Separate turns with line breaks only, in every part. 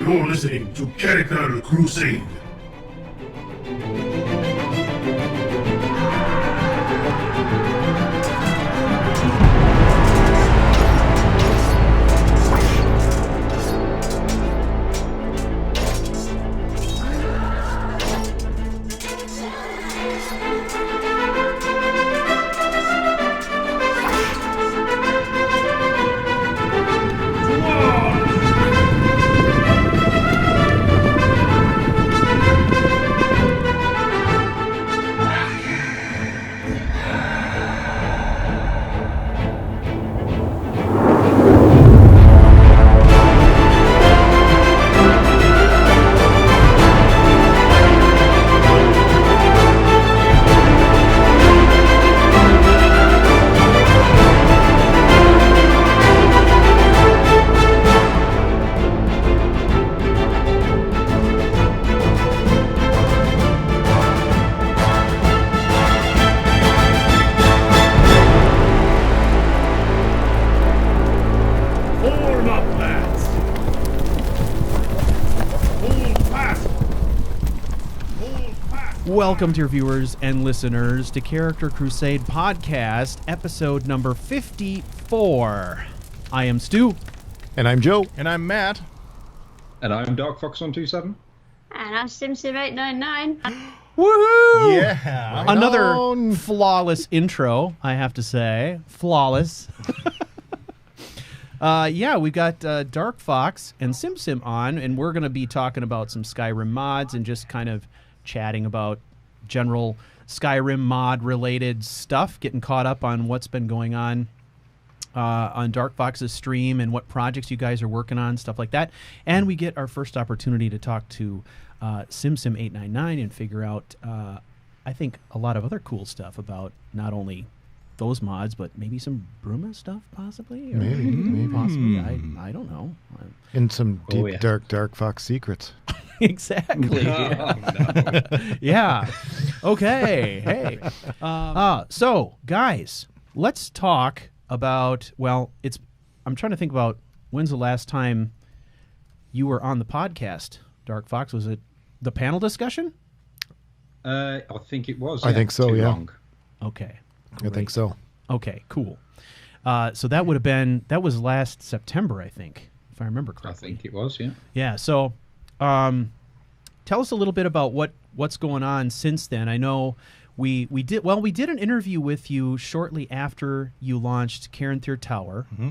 You're listening to Character Crusade.
Welcome, dear viewers and listeners, to Character Crusade Podcast, episode number 54. I am Stu.
And I'm Joe.
And I'm Matt.
And I'm Darkfox127.
And I'm Simsim899.
Woohoo!
Yeah.
Another flawless intro, I have to say. Flawless. Yeah, we've got Dark Fox and Simsim on, and we're going to be talking about some Skyrim mods and just kind of chatting about general Skyrim mod related stuff, getting caught up on what's been going on Dark Fox's stream and what projects you guys are working on, stuff like that. And we get our first opportunity to talk to Simsim899 and figure out, I think, a lot of other cool stuff about not only those mods, but maybe some Bruma stuff, possibly? Or
Maybe.
Possibly. I don't know.
And some deep, dark Fox secrets.
Exactly.
No.
Yeah. Okay. Hey. So, guys, let's talk about, I'm trying to think about when's the last time you were on the podcast, Dark Fox. Was it the panel discussion?
I think it was.
I think so, yeah.
Long.
Okay.
I think so.
Okay, cool. So that was last September, I think, if I remember correctly.
I think it was, yeah.
Yeah, so tell us a little bit about what's going on since then. I know we did an interview with you shortly after you launched Cairnthir Tower.
Mm-hmm.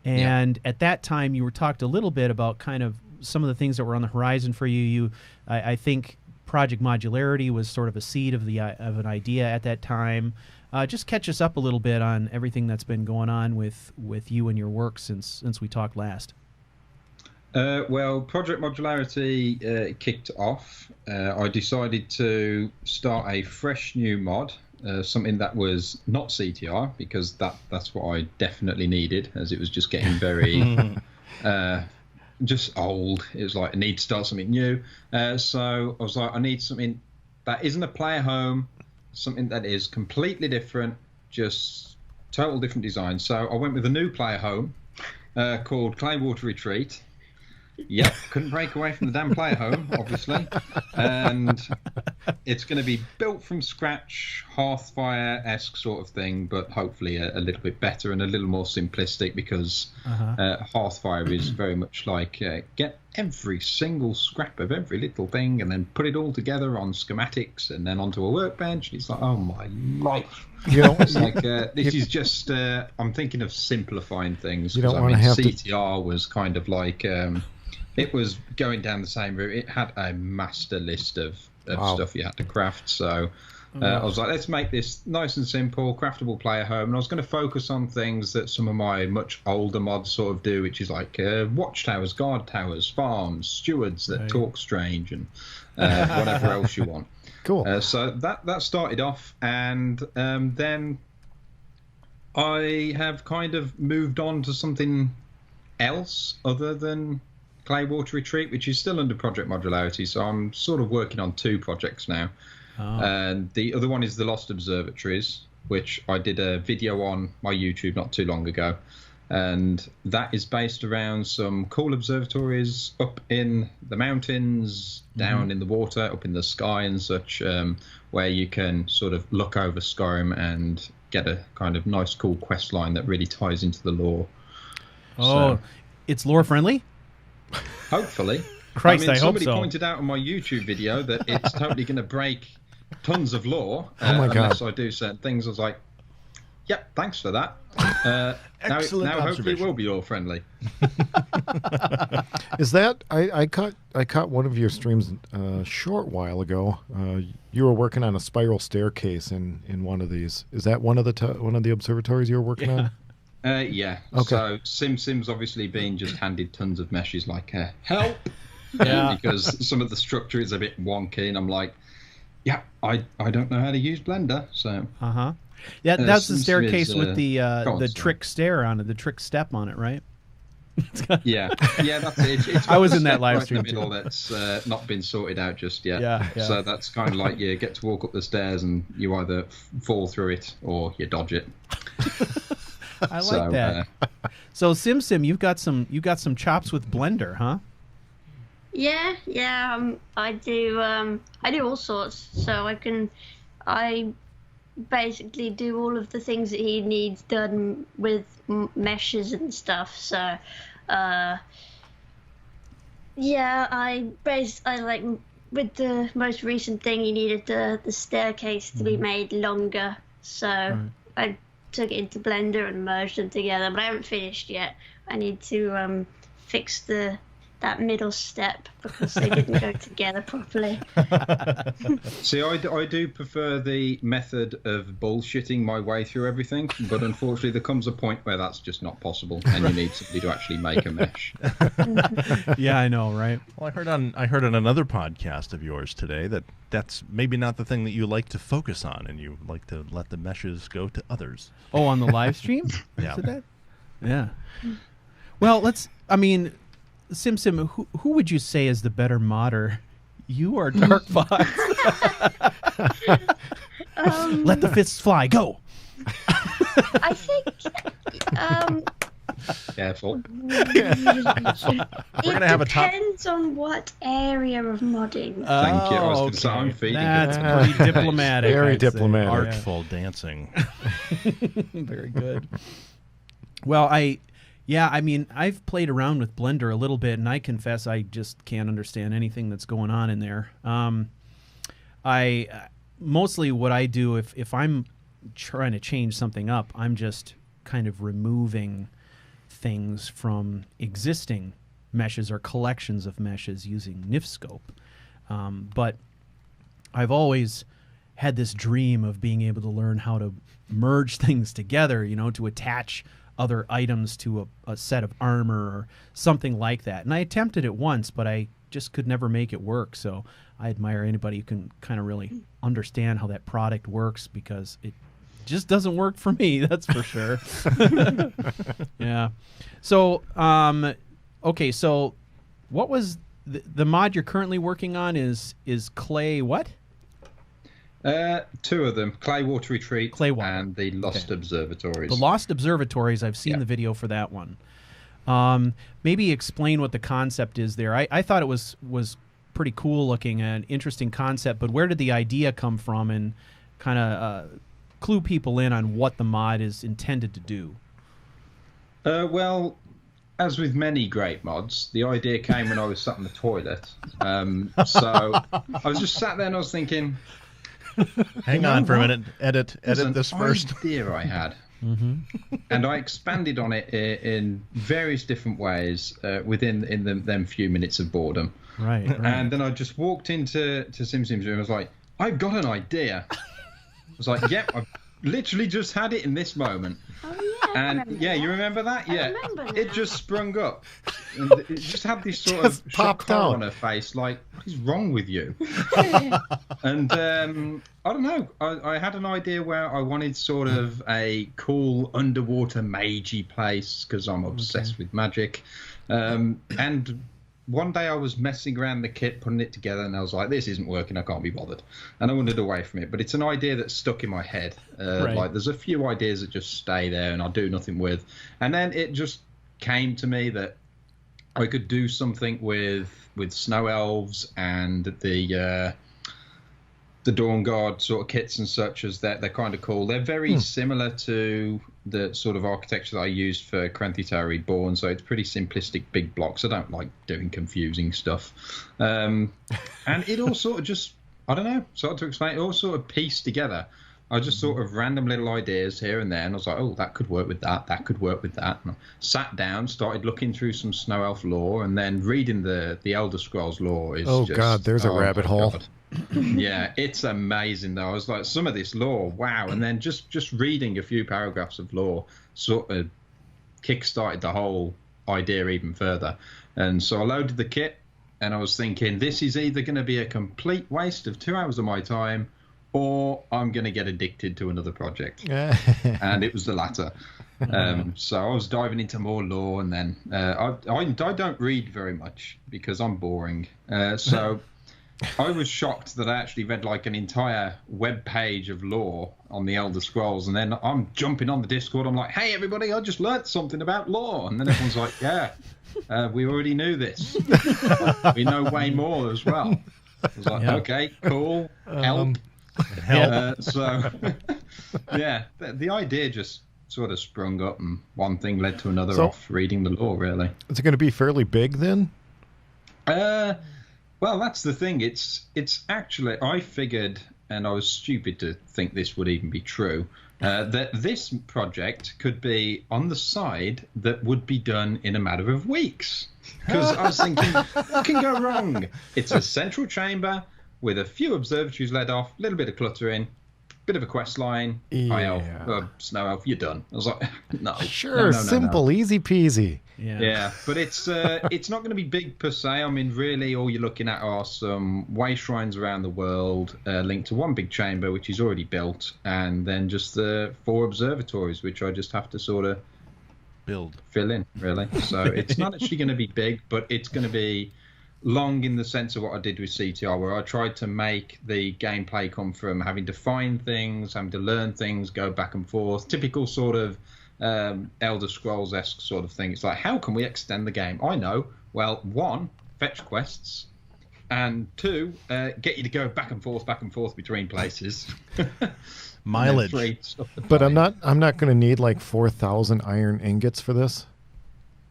And at that time you were talked a little bit about kind of some of the things that were on the horizon for you. I think Project Modularity was sort of a seed of an idea at that time. Just catch us up a little bit on everything that's been going on with you and your work since we talked last.
Well, Project Modularity kicked off. I decided to start a fresh new mod, something that was not CTR, because that's what I definitely needed, as it was just getting very just old. It was like, I need to start something new. So I was like, I need something that isn't a player home, something that is completely different, just total different design. So I went with a new player home called Claywater Retreat. Yep, couldn't break away from the damn player home, obviously. And it's going to be built from scratch, Hearthfire-esque sort of thing, but hopefully a little bit better and a little more simplistic, because Hearthfire is very much like get every single scrap of every little thing and then put it all together on schematics and then onto a workbench. It's like, oh my life. It's like, this is just, I'm thinking of simplifying things.
You don't want to have
CTR was kind of like... it was going down the same route. It had a master list of stuff you had to craft. So I was like, let's make this nice and simple, craftable player home. And I was going to focus on things that some of my much older mods sort of do, which is like watchtowers, guard towers, farms, stewards that talk strange, and whatever else you want.
Cool.
So that started off, and then I have kind of moved on to something else other than Claywater Retreat, which is still under Project Modularity. So I'm sort of working on two projects now. And the other one is the Lost Observatories, which I did a video on my YouTube not too long ago. And that is based around some cool observatories up in the mountains, down in the water, up in the sky and such, where you can sort of look over Skyrim and get a kind of nice, cool quest line that really ties into the lore.
Oh, it's lore friendly?
Hopefully.
Christ, I hope
somebody
so.
pointed out on my YouTube video that it's totally going to break tons of lore
God.
unless I do certain things. I was like, yep, thanks for that.
Excellent
now hopefully it
observation.
will be lore friendly.
Is that I caught one of your streams a short while ago. You were working on a spiral staircase in one of these. Is that one of the observatories you were working on?
Yeah.
Okay.
So Sim's obviously been just handed tons of meshes like help.
Yeah.
Because some of the structure is a bit wonky, and I'm like, yeah, I don't know how to use Blender, so.
Yeah, that's the
Simsim
staircase
is,
with the
sorry.
trick stair on it, the trick step on it, right?
Yeah, that's it. It's
I was in that
step
live
right
stream
in the middle
too.
that's not been sorted out just yet.
Yeah.
So that's kind of like you get to walk up the stairs and you either fall through it or you dodge it.
I like that. So Simsim, you've got some chops with Blender, huh?
Yeah. I do all sorts. So I basically do all of the things that he needs done with meshes and stuff. So, I like with the most recent thing, he needed the staircase to be made longer. So I took it into Blender and merged them together, but I haven't finished yet. I need to fix that middle step because they didn't go together properly.
See, I do prefer the method of bullshitting my way through everything, but unfortunately there comes a point where that's just not possible, and you need somebody to actually make a mesh.
Yeah, I know, right?
Well, I heard on another podcast of yours today that's maybe not the thing that you like to focus on, and you like to let the meshes go to others.
Oh, on the live stream?
Yeah.
Is it that? Yeah. Well, Simsim, who would you say is the better modder? You or Darkfox? Let the fists fly. Go.
I think
Careful.
it
gonna have a top-
depends on what area of modding.
Thank you. I was gonna say, I'm feeding
That's
it.
pretty diplomatic.
Very
I'd say.
diplomatic.
Artful dancing.
Very good. Well, I've played around with Blender a little bit, and I confess I just can't understand anything that's going on in there. Mostly what I do if I'm trying to change something up, I'm just kind of removing things from existing meshes or collections of meshes using NifScope. But I've always had this dream of being able to learn how to merge things together, to attach other items to a set of armor or something like that. And I attempted it once, but I just could never make it work. So I admire anybody who can kind of really understand how that product works, because it just doesn't work for me, that's for sure. Yeah. So, okay, so what was the mod you're currently working on is Clay what?
Two of them, Clay Water Retreat
Clay Water.
and the Lost Observatories.
The Lost Observatories, I've seen the video for that one. Maybe explain what the concept is there. I thought it was pretty cool looking, an interesting concept, but where did the idea come from, and kind of clue people in on what the mod is intended to do?
Well, as with many great mods, the idea came when I was sat in the toilet. So I was just sat there and I was thinking,
Hang on for a minute. Edit this first.
Idea I had, and I expanded on it in various different ways within them few minutes of boredom.
Right.
And then I just walked into Simsim's room. I was like, I've got an idea. I was like, yep, I've literally just had it in this moment.
Oh, yeah, I remember that.
You remember that? Yeah,
remember now.
it just sprung up. And it just had this sort of
Just
shock
popped
horror
out.
on her face, like, what is wrong with you? And I don't know. I had an idea where I wanted sort of a cool underwater magey place, because I'm obsessed with magic. And one day I was messing around the kit, putting it together, and I was like, this isn't working, I can't be bothered. And I wandered away from it. But it's an idea that's stuck in my head.
Right.
Like, there's a few ideas that just stay there and I do nothing with. And then it just came to me that I could do something with snow elves and the Dawn Guard sort of kits and such as that. They're kind of cool. They're very similar to the sort of architecture that I used for Cranty Tower Reborn, so it's pretty simplistic big blocks. I don't like doing confusing stuff. And it all sort of just, I don't know, sort to explain, it all sort of pieced together. I just sort of random little ideas here and there, and I was like, oh, that could work with that, that could work with that. And I sat down, started looking through some Snow Elf lore, and then reading the Elder Scrolls lore is
Oh, God, there's a rabbit hole.
God. Yeah, it's amazing though. I was like, some of this lore, wow. And then just reading a few paragraphs of lore sort of kick-started the whole idea even further. And so I loaded the kit, and I was thinking, this is either going to be a complete waste of 2 hours of my time, or I'm going to get addicted to another project. And it was the latter. So I was diving into more lore, and then I don't read very much because I'm boring. So I was shocked that I actually read like an entire web page of lore on the Elder Scrolls, and then I'm jumping on the Discord. I'm like, hey, everybody, I just learnt something about lore. And then everyone's like, yeah, we already knew this. We know way more as well. I was like, okay, cool, help. So, yeah, the idea just sort of sprung up, and one thing led to another off reading the lore, really.
Is it going to be fairly big then?
Well, that's the thing. It's actually, I figured, and I was stupid to think this would even be true, that this project could be on the side that would be done in a matter of weeks. Because I was thinking, what can go wrong? It's a central chamber with a few observatories led off, a little bit of cluttering, bit of a quest line, high elf, snow elf, you're done. I was like, no.
Sure, simple, easy peasy.
Yeah, but it's not going to be big per se. I mean, really, all you're looking at are some way shrines around the world linked to one big chamber, which is already built, and then just the 4 observatories, which I just have to sort of fill in, really. So it's not actually going to be big, but it's going to be long in the sense of what I did with CTR, where I tried to make the gameplay come from having to find things, having to learn things, go back and forth, typical sort of Elder Scrolls-esque sort of thing. It's like, how can we extend the game? I know. Well, 1, fetch quests, and 2, get you to go back and forth between places.
Mileage.
3,
but I'm not going to need like 4,000 iron ingots for this.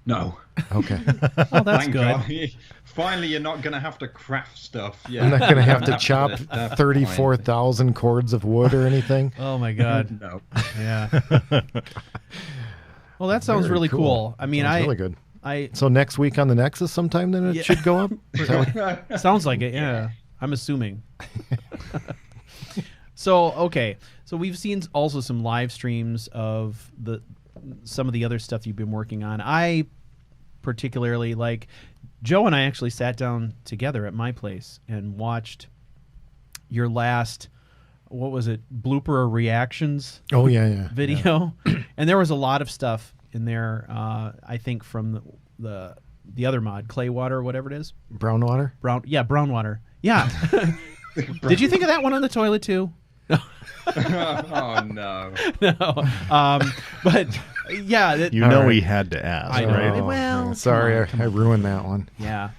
No.
Okay.
Oh, that's
Thank
good.
God. Finally, you're not going to have to craft stuff. Yeah.
I'm not going to have to chop 34,000 cords of wood or anything.
Oh my God.
No.
Yeah. Well, that sounds
Very
really cool. I mean,
Sounds really good.
I
So next week on the Nexus sometime then it should go up? Is that what-
sounds like it. Yeah. I'm assuming. So, okay. So we've seen also some live streams of some of the other stuff you've been working on. I particularly like Joe and I actually sat down together at my place and watched your last, what was it, blooper or reactions
Oh, yeah.
video. And there was a lot of stuff in there, I think, from the other mod, Clay Water or whatever it is.
Brown water?
Brown water. Yeah. Did you think of that one on the toilet too?
Oh, no.
No. But yeah.
You know he had to ask,
I know.
right?
Well,
sorry,
come on.
I ruined that one.
Yeah.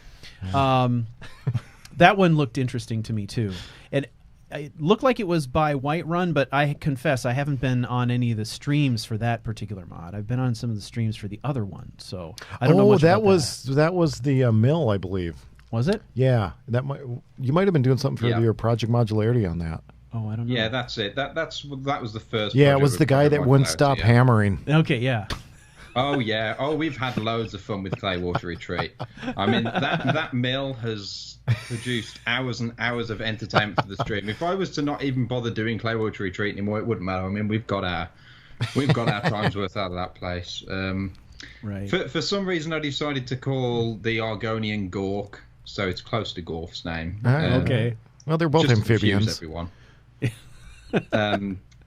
That one looked interesting to me too. And it looked like it was by Whiterun, but I confess I haven't been on any of the streams for that particular mod. I've been on some of the streams for the other one, so I don't know much
that
about
was the mill, I believe.
Was it?
Yeah, you might have been doing something for your Project Modularity on that.
Oh, I don't know.
Yeah, that's it. That was the first.
Yeah, it
project
was
with
the guy
Project
that wouldn't
Modularity,
stop
yeah.
hammering.
Okay, yeah.
Oh yeah. Oh, we've had loads of fun with Claywater Retreat. I mean, that mill has produced hours and hours of entertainment for the stream. If I was to not even bother doing Claywater Retreat anymore, it wouldn't matter. I mean, we've got our time's worth out of that place.
Right.
For some reason, I decided to call the Argonian Gork, so it's close to Gorf's name.
Okay.
Well, they're both
just to confuse
amphibians.
everyone.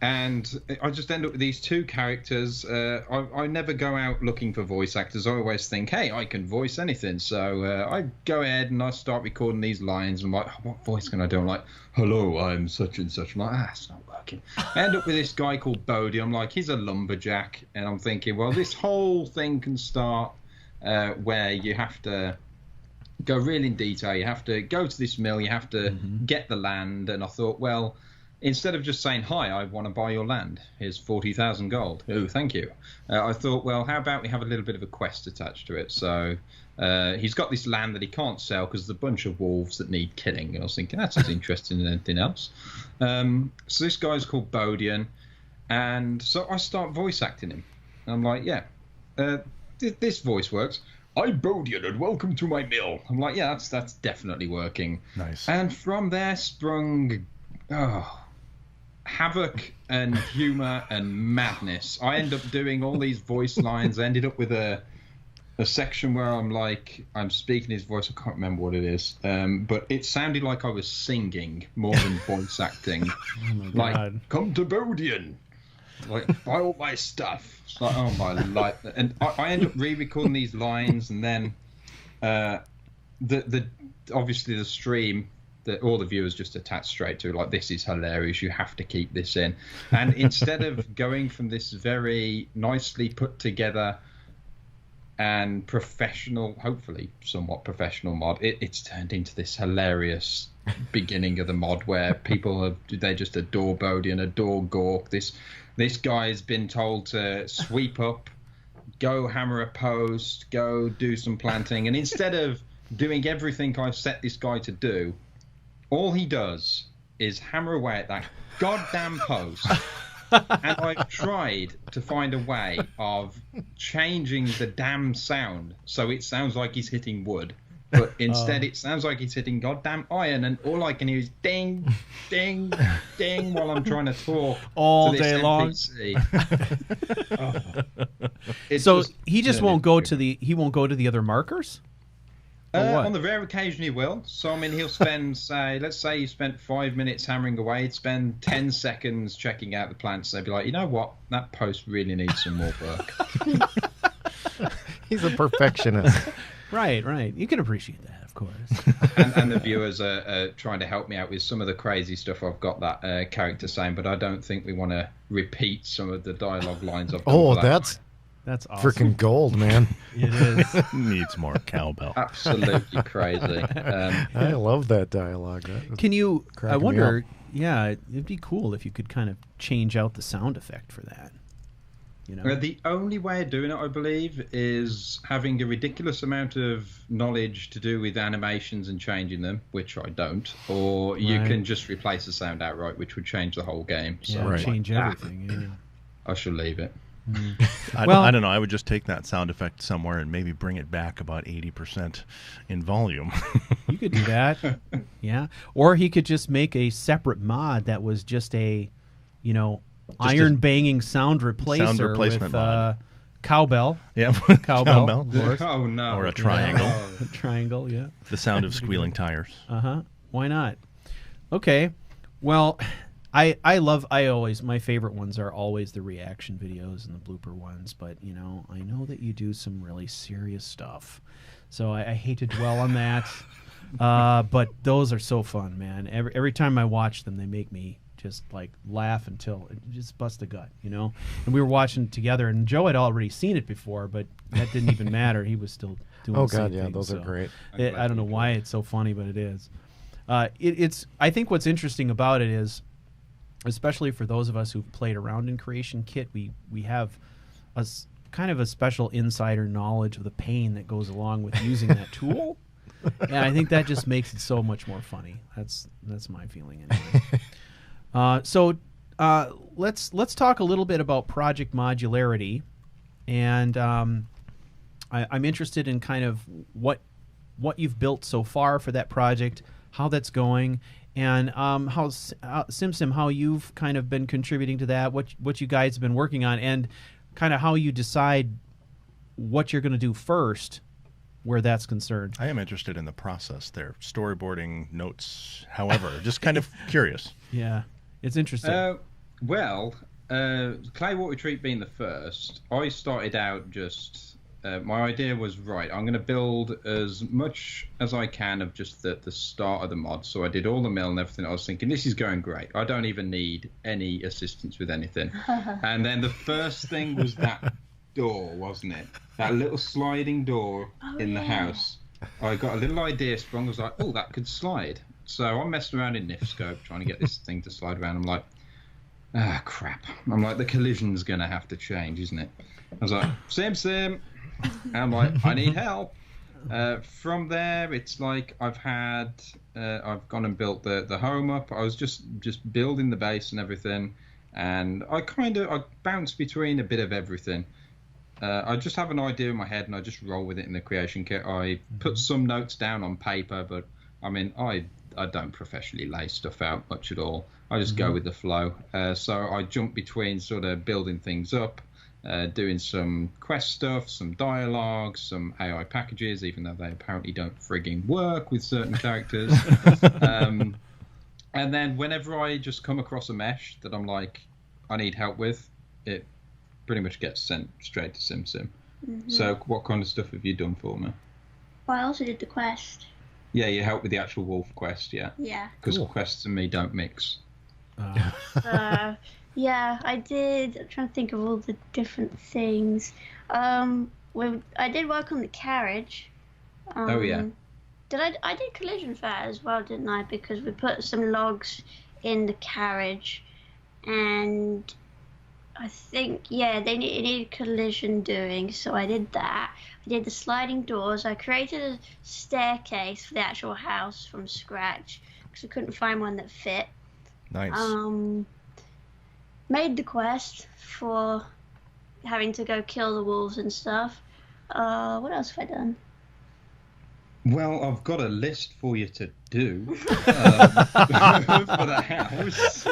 And I just end up with these two characters. I never go out looking for voice actors. I always think, hey, I can voice anything. So I go ahead and I start recording these lines. I'm like, oh, what voice can I do? I'm like, hello, I'm such and such. I'm like, it's not working. I end up with this guy called Bodie. I'm like, he's a lumberjack. And I'm thinking, well, this whole thing can start where you have to go really in detail. You have to go to this mill. You have to get the land. And I thought, well, instead of just saying, hi, I want to buy your land, here's 40,000 gold. Oh, thank you. I thought, well, how about we have a little bit of a quest attached to it? So he's got this land that he can't sell because there's a bunch of wolves that need killing. And I was thinking, that's as interesting as anything else. So this guy's called Bodian. And so I start voice acting him. And I'm like, yeah, this voice works. I'm Bodian and welcome to my mill. I'm like, yeah, that's definitely working.
Nice.
And from there sprung... havoc and humor and madness. I end up doing all these voice lines. I ended up with a section where I'm speaking his voice. I can't remember what it is, but it sounded like I was singing more than voice acting.
Oh my
Like,
God.
come to Bodian, like buy all my stuff. It's like, oh my life. And I end up re-recording these lines, and then the obviously the stream that all the viewers just attach straight to, like, this is hilarious, you have to keep this in. And instead of going from this very nicely put together and professional, hopefully somewhat professional mod, it's turned into this hilarious beginning of the mod where they just adore Bodhi and adore Gork. This guy's been told to sweep up, go hammer a post, go do some planting, and instead of doing everything I've set this guy to do, all he does is hammer away at that goddamn post. And I've tried to find a way of changing the damn sound so it sounds like he's hitting wood, but instead it sounds like he's hitting goddamn iron, and all I can hear is ding, ding, ding while I'm trying to talk
all
to this
day long.
It's
So he just won't go to
the.
he won't go to the other markers? Or what?
On the rare occasion he will. So, I mean, he'll spend, let's say you spent 5 minutes hammering away, he'd spend 10 seconds checking out the plants. They'd be like, you know what? That post really needs some more work.
He's a perfectionist.
Right. You can appreciate that, of course.
and the viewers are trying to help me out with some of the crazy stuff I've got that character saying, but I don't think we want to repeat some of the dialogue lines I've done.
Oh,
for that.
That's awesome.
freaking gold, man.
It is.
Needs more cowbell.
Absolutely crazy.
I love that dialogue. That was
Can you? I
cracking me
wonder.
up.
Yeah, it'd be cool if you could kind of change out the sound effect for that. You know.
The only way of doing it, I believe, is having a ridiculous amount of knowledge to do with animations and changing them, which I don't, or you
Right.
can just replace the sound outright, which would change the whole game. So
Yeah,
Right.
change
Ah,
everything. Yeah.
I shall leave it.
Well-
I don't know. I would just take that sound effect somewhere and maybe bring it back about 80% in volume.
You could do that. Yeah. Or he could just make a separate mod that was just a, iron banging sound replacer
replacement
with
mod.
cowbell.
Yeah,
Cowbell. Of course.
Oh, no.
Or a triangle.
A triangle, yeah.
The sound of squealing tires.
Uh-huh. Why not? Okay. Well, my favorite ones are always the reaction videos and the blooper ones, but I know that you do some really serious stuff. So I hate to dwell on that. But those are so fun, man. Every time I watch them, they make me just like laugh until it just bust a gut, And we were watching it together, and Joe had already seen it before, but that didn't even matter. He was still doing
Oh
the same
God, yeah,
thing,
those are
so
great.
I don't know why it's so funny, but it is. I think what's interesting about it is, especially for those of us who've played around in Creation Kit, we have kind of a special insider knowledge of the pain that goes along with using that tool. And I think that just makes it so much more funny. That's my feeling anyway. So let's talk a little bit about Project Modularity, and I'm interested in kind of what you've built so far for that project, how that's going, and how Simsim, how you've kind of been contributing to that, what you guys have been working on, and kind of how you decide what you're going to do first where that's concerned.
I am interested in the process there. Storyboarding, notes, however. Just kind of curious.
Yeah, it's interesting.
Well, clay water treat being the first, I started out just. My idea was, right, I'm going to build as much as I can of just the start of the mod. So I did all the mill and everything. I was thinking, this is going great. I don't even need any assistance with anything. And then the first thing was that door, wasn't it? That little sliding door in the house. I got a little idea sprung. I was like, oh, that could slide. So I'm messing around in Nifscope trying to get this thing to slide around. I'm like, ah, crap. I'm like, the collision's going to have to change, isn't it? I was like, Sim. And I'm like, I need help. From there, it's like I've gone and built the home up. I was just building the base and everything. And I bounce between a bit of everything. I just have an idea in my head and I just roll with it in the creation kit. I put some notes down on paper, but I mean, I don't professionally lay stuff out much at all. I just go with the flow. So I jump between sort of building things up, doing some quest stuff, some dialogue, some AI packages, even though they apparently don't frigging work with certain characters. And then whenever I just come across a mesh that I'm like, I need help with, it pretty much gets sent straight to SimSim. So what kind of stuff have you done for me?
Well, I also did the quest.
Yeah, you help with the actual wolf quest, yeah?
Yeah.
Because quests and me don't mix.
Yeah, I did. I'm trying to think of all the different things. I did work on the carriage.
Oh, yeah.
I did collision fair as well, didn't I? Because we put some logs in the carriage, and I think, yeah, it needed collision doing, so I did that. I did the sliding doors. I created a staircase for the actual house from scratch because I couldn't find one that fit.
Nice.
Made the quest for having to go kill the wolves and stuff. What else have I done?
Well, I've got a list for you to do for the house.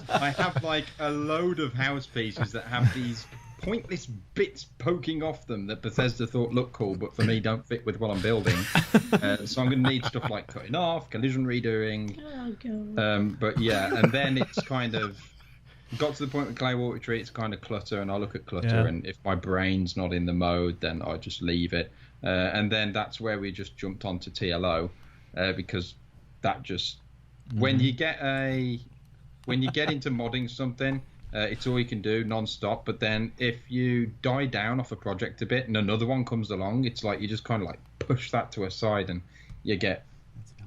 I have like a load of house pieces that have these pointless bits poking off them that Bethesda thought looked cool, but for me don't fit with what I'm building. So I'm going to need stuff like cutting off, collision redoing.
Oh, God.
But yeah, and then it's kind of got to the point with clay water treat, it's kind of clutter, and I look at clutter, and if my brain's not in the mode, then I just leave it. And then that's where we just jumped onto TLO, because that just when you get into modding something, it's all you can do non-stop. But then if you die down off a project a bit and another one comes along, it's like you just kind of like push that to a side and you get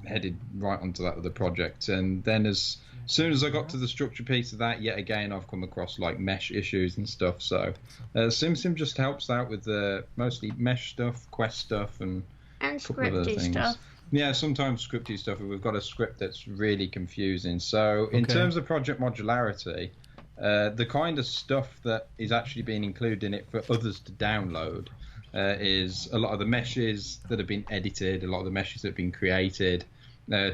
headed right onto that other project. And then as soon as I got to the structure piece of that, yet again, I've come across like mesh issues and stuff. So SimSim just helps out with the mostly mesh stuff, quest stuff, and a couple of other
scripty
things.
stuff.
Yeah, sometimes scripty stuff. We've got a script that's really confusing. So in terms of Project Modularity, the kind of stuff that is actually being included in it for others to download is a lot of the meshes that have been edited, a lot of the meshes that have been created,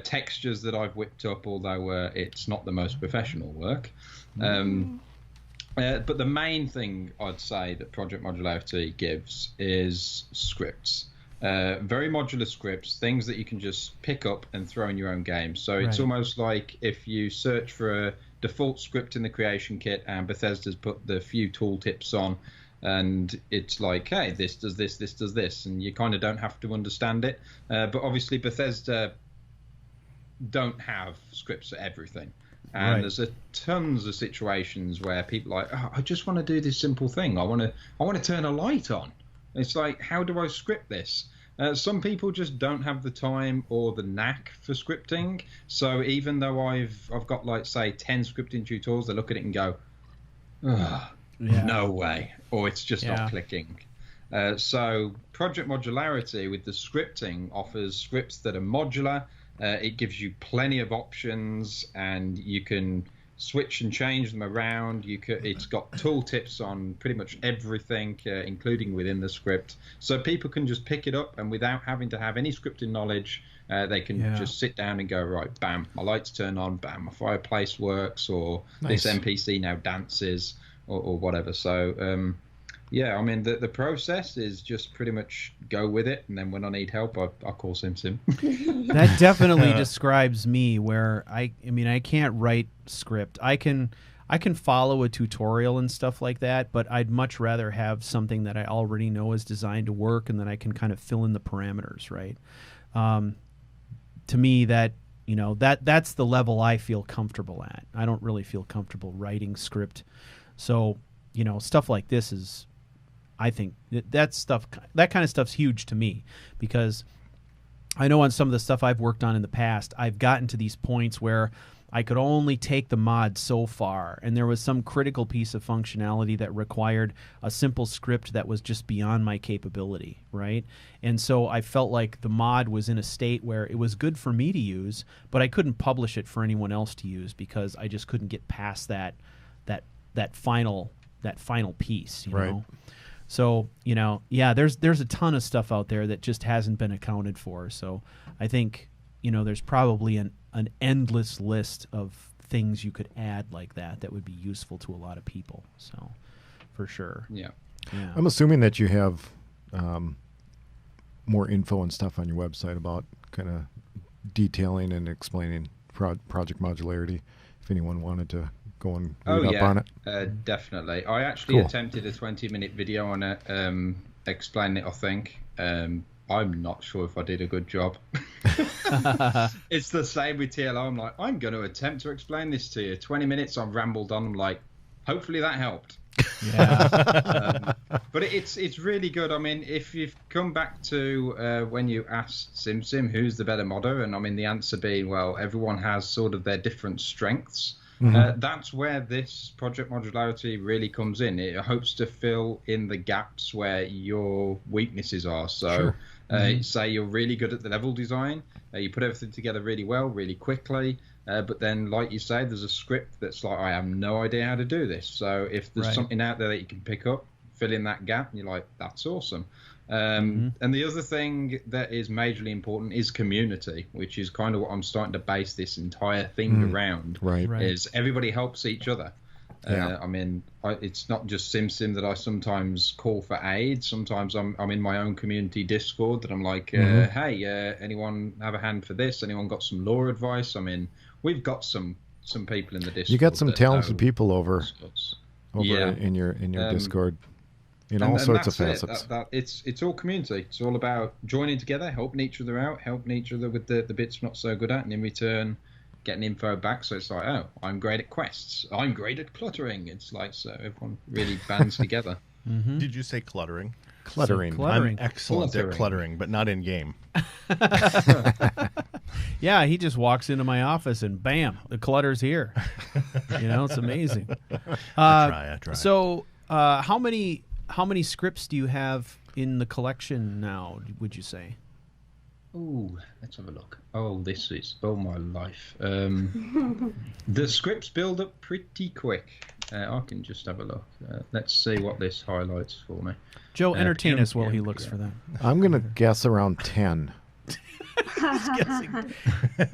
textures that I've whipped up, although it's not the most professional work. But the main thing I'd say that Project Modularity gives is scripts. Very modular scripts, things that you can just pick up and throw in your own game. So it's almost like if you search for a default script in the creation kit and Bethesda's put the few tooltips on, and it's like, hey, this does this, this does this, and you kind of don't have to understand it. But obviously Bethesda don't have scripts for everything. And there's tons of situations where people are like, oh, I just want to do this simple thing. I want to turn a light on. It's like, how do I script this? Some people just don't have the time or the knack for scripting. So even though I've got like say 10 scripting tutorials, they look at it and go, no way, or it's just not clicking. So Project Modularity with the scripting offers scripts that are modular. It gives you plenty of options, and you can switch and change them around. It's got tooltips on pretty much everything, including within the script. So people can just pick it up, and without having to have any scripting knowledge, they can just sit down and go, right, bam, my lights turn on, bam, my fireplace works, or this NPC now dances, or whatever. So yeah, I mean, the process is just pretty much go with it, and then when I need help, I call SimSim.
That definitely describes me, where I mean, I can't write script. I can I can follow a tutorial and stuff like that, but I'd much rather have something that I already know is designed to work and then I can kind of fill in the parameters, right? To me, that that's the level I feel comfortable at. I don't really feel comfortable writing script. So, stuff like this is, I think that kind of stuff's huge to me, because I know on some of the stuff I've worked on in the past, I've gotten to these points where I could only take the mod so far, and there was some critical piece of functionality that required a simple script that was just beyond my capability, right? And so I felt like the mod was in a state where it was good for me to use, but I couldn't publish it for anyone else to use because I just couldn't get past that final piece, you know? So, there's a ton of stuff out there that just hasn't been accounted for. So I think, there's probably an endless list of things you could add like that would be useful to a lot of people. So, for sure.
Yeah.
I'm assuming that you have more info and stuff on your website about kind of detailing and explaining Project Modularity, if anyone wanted to go and read up on it.
Definitely. I actually attempted a 20-minute video on it, explaining it, I think. I'm not sure if I did a good job. It's the same with TLO. I'm like, I'm going to attempt to explain this to you. 20 minutes, I've rambled on. I'm like, hopefully that helped.
Yeah.
But it's really good. I mean, if you've come back to when you asked SimSim who's the better modder, and I mean the answer being, well, everyone has sort of their different strengths. That's where this Project Modularity really comes in. It hopes to fill in the gaps where your weaknesses are. So say you're really good at the level design, you put everything together really well, really quickly, but then, like you say, there's a script that's like, I have no idea how to do this. So if there's something out there that you can pick up, fill in that gap, and you're like, that's awesome. And the other thing that is majorly important is community, which is kind of what I'm starting to base this entire thing around.
Right.
Is everybody helps each other.
Yeah.
I mean, it's not just SimSim that I sometimes call for aid. Sometimes I'm in my own community Discord that I'm like, hey, anyone have a hand for this? Anyone got some lore advice? I mean, we've got some people in the Discord.
You got some talented people over
yeah.
in your Discord. In
And
all sorts of
that's
facets.
It's all community. It's all about joining together, helping each other out, helping each other with the bits we're not so good at, and in return getting info back. So it's like, oh, I'm great at quests, I'm great at cluttering. It's like, so everyone really bands together.
Did you say cluttering?
Cluttering.
I'm excellent at cluttering, but not in game.
Yeah, he just walks into my office and bam, the clutter's here. It's amazing.
I try.
So how many scripts do you have in the collection now, would you say?
Ooh, let's have a look. Oh, this is my life. The scripts build up pretty quick. I can just have a look. Let's see what this highlights for me.
Joe, entertain us while he looks for that.
I'm going to guess around 10.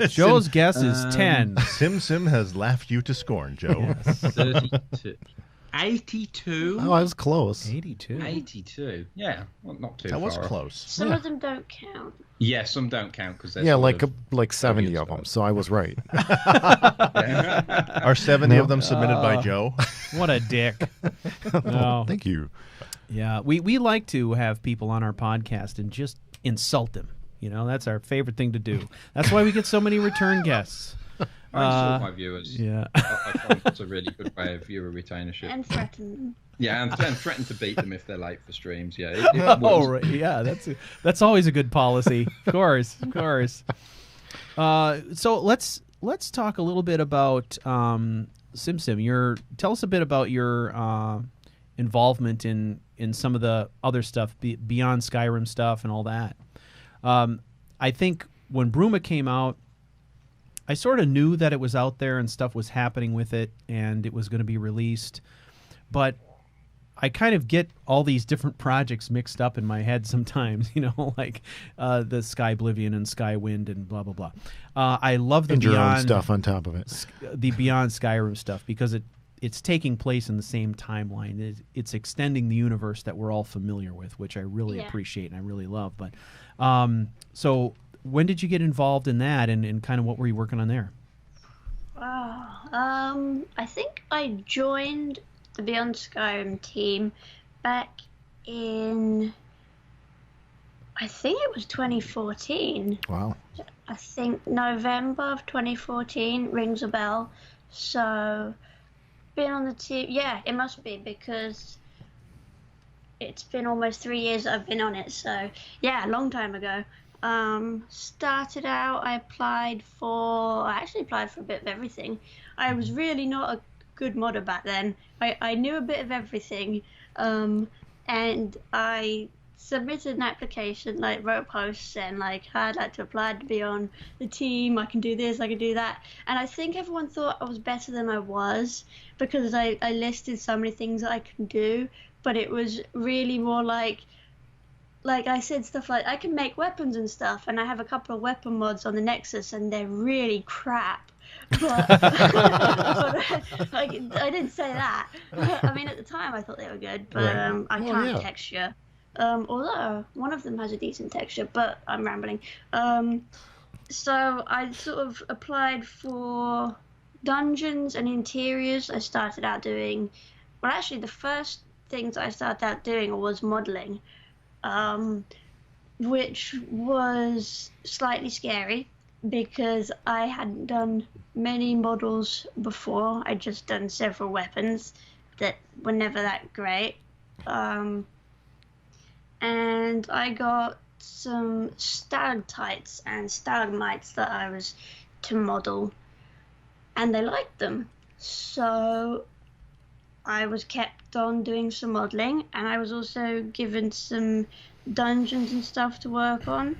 Joe's guess is 10.
SimSim has laughed you to scorn, Joe.
32. 82.
Oh, I was close.
82.
82. Yeah, well, not too
That
far.
was close.
Some of them don't count.
Yeah, some don't count because
Yeah, like 70 of them, so I was right.
Are 70 of them submitted by Joe?
What a dick. No.
Thank you.
Yeah, we like to have people on our podcast and just insult them. That's our favorite thing to do. That's why we get so many return guests.
I insult my viewers.
Yeah.
I find it's a really good way of viewer retainership.
And threaten them.
Yeah, and threaten to beat them if they're late for streams. Yeah. It
Oh,
works.
right. Yeah, that's always a good policy. Of course. So let's talk a little bit about SimSim. Tell us a bit about your involvement in some of the other stuff beyond Skyrim stuff and all that. I think when Bruma came out, I sort of knew that it was out there and stuff was happening with it and it was going to be released, but I kind of get all these different projects mixed up in my head sometimes, like the Sky Oblivion and Skywind and blah, blah, blah. I love the
Your own
Beyond
stuff on top of it.
The Beyond Skyrim stuff because it's taking place in the same timeline. It's extending the universe that we're all familiar with, which I really appreciate and I really love. But so when did you get involved in that and kind of what were you working on there?
Oh, I think I joined the Beyond Skyrim team back in, I think it was 2014.
Wow.
I think November of 2014 rings a bell. So, been on the team, yeah, it must be, because it's been almost 3 years that I've been on it. So, yeah, a long time ago. Started out, I actually applied for a bit of everything. I was really not a good modder back then. I knew a bit of everything, and I submitted an application, like wrote posts and like, I'd like to apply to be on the team, I can do this, I can do that. And I think everyone thought I was better than I was, because I listed so many things that I can do, but it was really more like I said stuff like, I can make weapons and stuff, and I have a couple of weapon mods on the Nexus, and they're really crap. But, but I didn't say that. I mean, at the time I thought they were good, but
Right.
I
Well,
can't
yeah.
texture. Although one of them has a decent texture, but I'm rambling. So I sort of applied for dungeons and interiors. I started out doing, well, actually the first things I started out doing was modeling, which was slightly scary because I hadn't done many models before. I'd just done several weapons that were never that great. And I got some stalactites and stalagmites that I was to model, and they liked them. So I was kept on doing some modeling, and I was also given some dungeons and stuff to work on.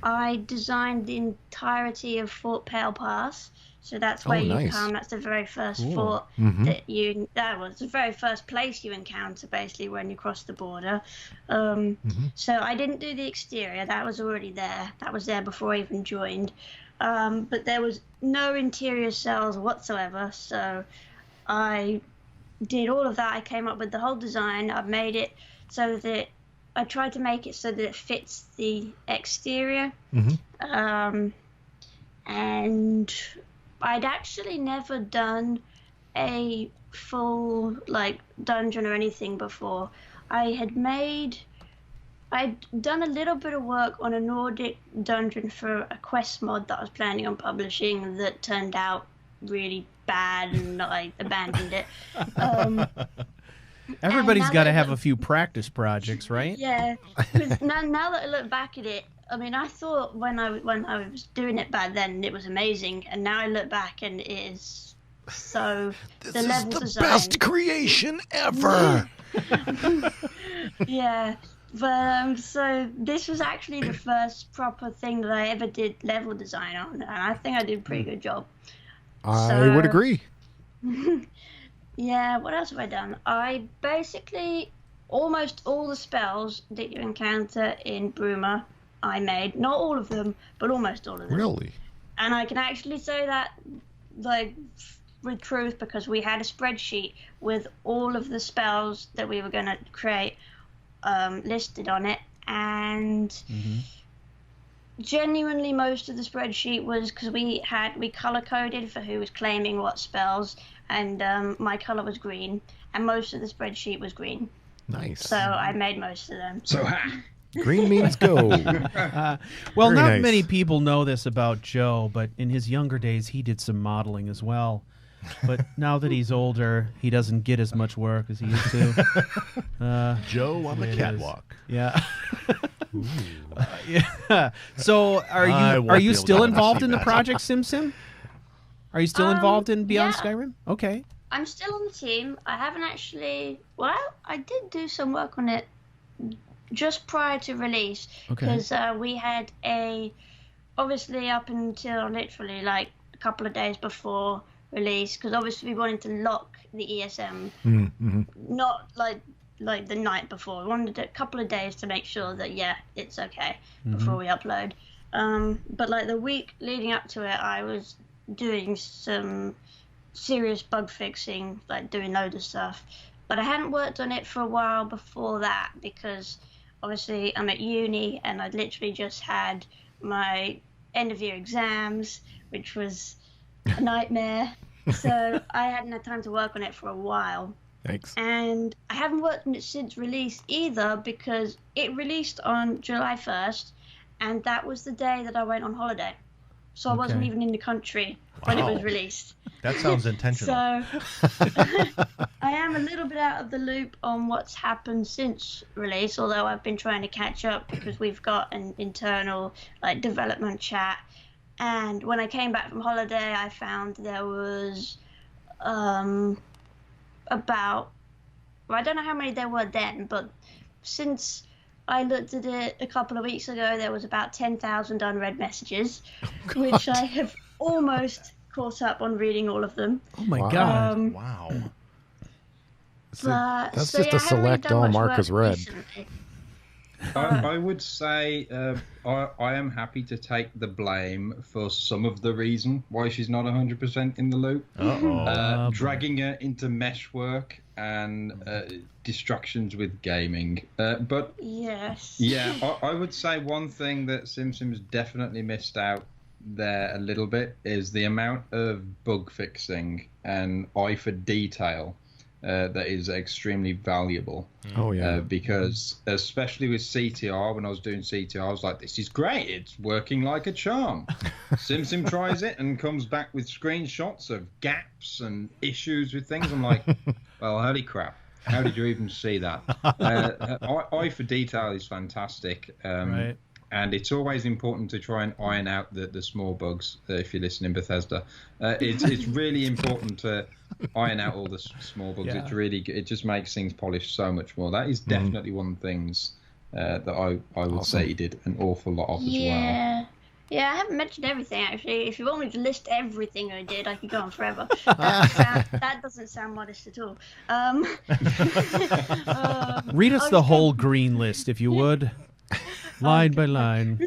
I designed the entirety of Fort Pale Pass, so that's where you
nice.
come. That's the very first
Cool.
fort
Mhm.
that was the very first place you encounter, basically, when you cross the border. So I didn't do the exterior. That was already there. That was there before I even joined. But there was no interior cells whatsoever, so I did all of that. I came up with the whole design. I made it so that I tried to make it so that it fits the exterior. And I'd actually never done a full like dungeon or anything before. I'd done a little bit of work on a Nordic dungeon for a quest mod that I was planning on publishing that turned out really bad, and I abandoned it.
Everybody's
now
got to
that-
have a few practice projects, right?
Yeah, 'cause now that I look back at it, I mean, I thought when I was doing it back then it was amazing, and now I look back and it is so.
This
the
is
level
the
design.
best creation ever.
Yeah, but so this was actually the first proper thing that I ever did level design on, and I think I did a pretty good job.
I would agree.
Yeah, what else have I done? I basically, almost all the spells that you encounter in Bruma, I made. Not all of them, but almost all of them.
Really?
And I can actually say that, like, with truth, because we had a spreadsheet with all of the spells that we were going to create listed on it. And genuinely most of the spreadsheet was because we color-coded for who was claiming what spells, and my color was green, and most of the spreadsheet was green.
Nice.
So I made most of them.
So,
Green means go.
Well,
Very
not
nice.
many people know this about Joe, but in his younger days, he did some modeling as well. But now that he's older, he doesn't get as much work as he used to.
Joe on the
it is.
catwalk.
Yeah. Yeah. So,
I
are
won't
you
be able
still
to
involved
see
in the
that.
Project SimSim? Are you still involved in Beyond
yeah.
Skyrim? Okay.
I'm still on the team. I haven't actually. Well, I did do some work on it just prior to release,
Okay.
because we had obviously up until literally like a couple of days before release, because obviously we wanted to lock the ESM, not like the night before. We wanted a couple of days to make sure that it's okay before we upload. But like the week leading up to it, I was doing some serious bug fixing, like doing loads of stuff. But I hadn't worked on it for a while before that, because obviously I'm at uni and I'd literally just had my end of year exams, which was a nightmare. So I hadn't had time to work on it for a while.
Thanks.
And I haven't worked on it since release either, because it released on July 1st, and that was the day that I went on holiday. So I wasn't
Okay.
even in the country when it was
Wow.
released.
That sounds intentional.
So I am a little bit out of the loop on what's happened since release, although I've been trying to catch up because we've got an internal development chat. And when I came back from holiday, I found there was about, well, I don't know how many there were then, but since I looked at it a couple of weeks ago, there was about 10,000 unread messages, which I have almost caught up on reading all of them.
Oh my
Wow.
god.
Wow.
But,
That's
so,
just
yeah,
a
I haven't really
select
done
all
much
mark
work
as read.
recently.
I would say I am happy to take the blame for some of the reason why she's not 100% in the loop.
Uh-oh.
Dragging her into mesh work and distractions with gaming. But
Yes.
yeah, I would say one thing that Simsim's definitely missed out there a little bit is the amount of bug fixing and eye for detail that is extremely valuable.
Oh yeah.
Because especially with CTR, when I was doing CTR, I was like, this is great. It's working like a charm. Simsim tries it and comes back with screenshots of gaps and issues with things. I'm like, well, holy crap. How did you even see that? Eye for detail is fantastic.
Right.
And it's always important to try and iron out the small bugs if you're listening, Bethesda. It's really important to iron out all the small bugs.
Yeah.
It's really it just makes things polished so much more. That is definitely one of the things that I would
Awesome.
say he did an awful lot of as well.
Yeah. Yeah, I haven't mentioned everything, actually. If you want me to list everything I did, I could go on forever. That doesn't sound modest at all.
Read us
I'll
the
just
whole green list, if you would. Line by line.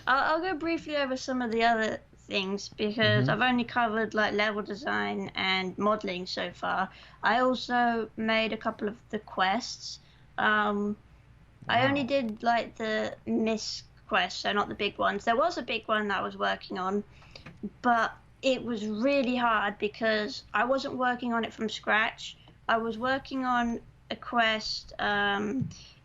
I'll go briefly over some of the other things, because I've only covered level design and modeling so far. I also made a couple of the quests. I only did the miss quests, so not the big ones. There was a big one that I was working on, but it was really hard because I wasn't working on it from scratch. I was working on a quest.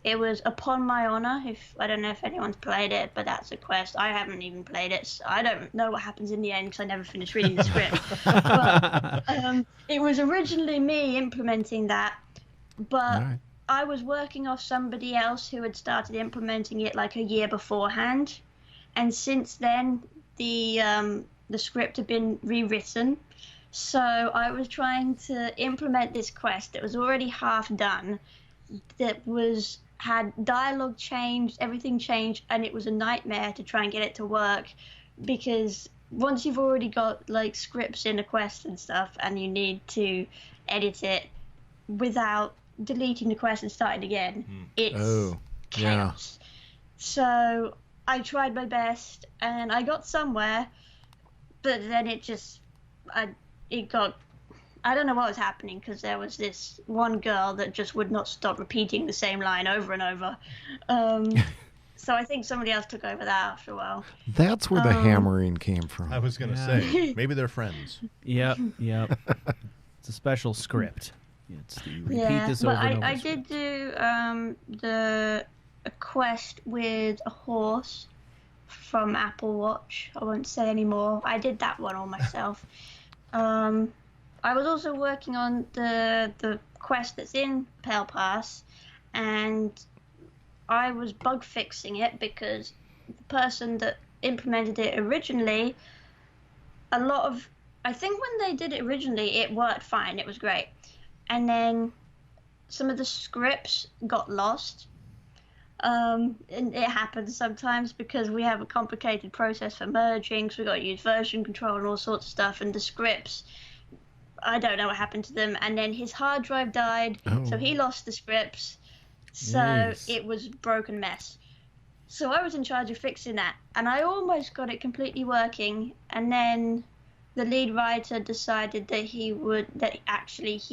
It was Upon My Honor. I don't know if anyone's played it, but that's a quest. I haven't even played it. So I don't know what happens in the end because I never finished reading the script. But it was originally me implementing that, but
Right.
I was working off somebody else who had started implementing it a year beforehand, and since then the script had been rewritten. So I was trying to implement this quest that was already half done, that had dialogue changed, everything changed, and it was a nightmare to try and get it to work, because once you've already got scripts in a quest and stuff, and you need to edit it without deleting the quest and starting again, it's chaos. So I tried my best and I got somewhere, but then I don't know what was happening, because there was this one girl that just would not stop repeating the same line over and over. So I think somebody else took over that after a while.
That's where the hammering came from.
I was going to
Yeah.
say, maybe they're friends.
Yep. It's a special script. It's the repeat
Yeah,
this
but
over and over.
I did do a quest with a horse from Apple Watch. I won't say any more. I did that one all myself. I was also working on the quest that's in Pale Pass, and I was bug fixing it because the person that implemented it originally, I think when they did it originally, it worked fine. It was great. And then some of the scripts got lost. And it happens sometimes because we have a complicated process for merging, so we got to use version control and all sorts of stuff. And the scripts, I don't know what happened to them. And then his hard drive died, so he lost the scripts. So
Yes.
it was a broken mess. So I was in charge of fixing that, and I almost got it completely working. And then the lead writer decided that he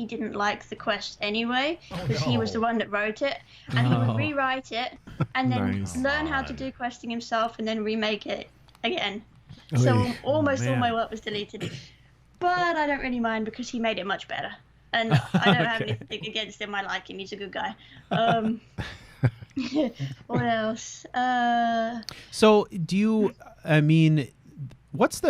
didn't like the quest anyway, because he was the one that wrote it, and he would rewrite it and then
Nice.
learn how to do questing himself and then remake it again. So
Oy.
almost all
man.
my work was deleted. but I don't really mind because he made it much better. And I don't have anything against him. I like him. He's a good guy. What else?
So do you? I mean, what's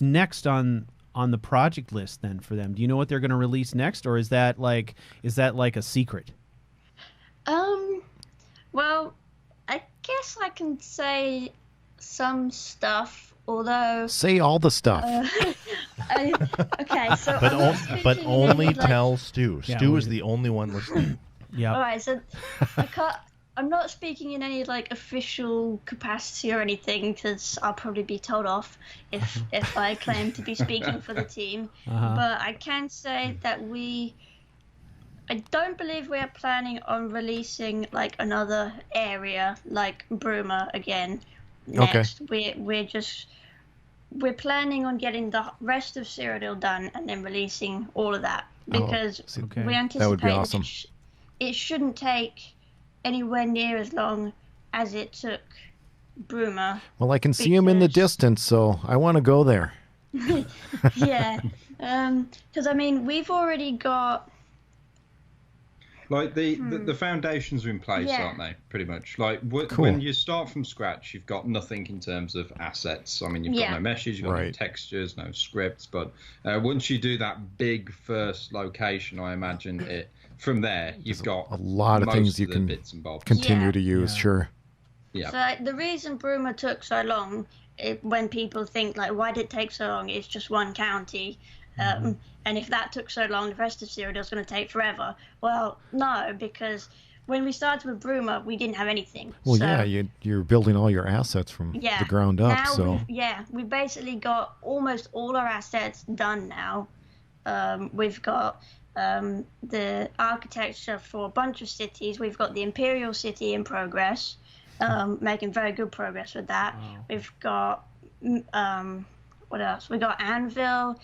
next on the project list then for them? Do you know what they're going to release next, or is that like a secret?
Well, I guess I can say some stuff, although
Say all the stuff.
okay. So
But only tell Stu.
Yeah,
Stu is the only one listening.
Yeah.
All right, so I'm not speaking in any like official capacity or anything because I'll probably be told off if I claim to be speaking for the team. But I can say that I don't believe we are planning on releasing like another area like Bruma again next. Okay. We're planning on getting the rest of Cyrodiil done and then releasing all of that because we anticipate
that would be awesome.
It shouldn't take anywhere near as long as it took Bruma.
Well, I can see him in the distance, so I want to go there.
Yeah, because I mean we've already got.
Like the foundations are in place, aren't they? Pretty much. Like when you start from scratch, you've got nothing in terms of assets. I mean, you've got no meshes, you've got no textures, no scripts. But once you do that big first location, I imagine it from there you've got
a lot of things you can
bits and bobs.
continue to use. Sure.
Yeah. So like, the reason Bruma took so long, when people think like, why did it take so long? It's just one county. And if that took so long, the rest of Cyrodiil is going to take forever. Well, no, because when we started with Bruma, we didn't have anything.
Well,
so,
you're building all your assets from the ground up.
Now we basically got almost all our assets done now. We've got the architecture for a bunch of cities. We've got the Imperial City in progress, making very good progress with that. Wow. We've got, what else? We've got Anvil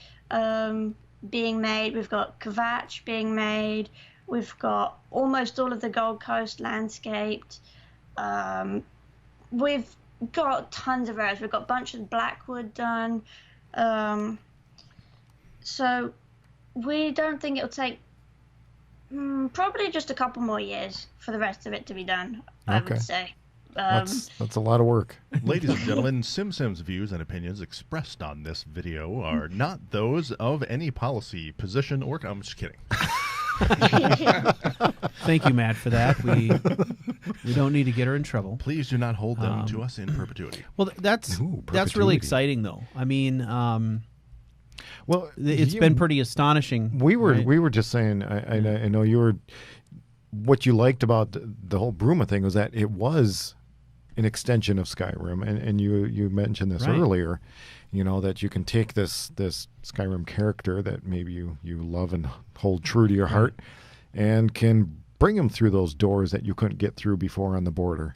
being made. We've got Kvatch being made. We've got almost all of the Gold Coast landscaped. We've got tons of areas. We've got a bunch of Blackwood done. So we don't think it'll take probably just a couple more years for the rest of it to be done, I would say.
That's a lot of work.
Ladies and gentlemen, SimSim's views and opinions expressed on this video are not those of any policy, position, or... I'm just kidding.
Thank you, Matt, for that. We don't need to get her in trouble.
Please do not hold them to us in perpetuity.
Well, that's really exciting, though. I mean,
well,
it's been pretty astonishing.
We were just saying. I know you were. What you liked about the whole Bruma thing was that it was an extension of Skyrim, and you mentioned this earlier. You know, that you can take this Skyrim character that maybe you love and hold true to your heart, and can bring him through those doors that you couldn't get through before on the border,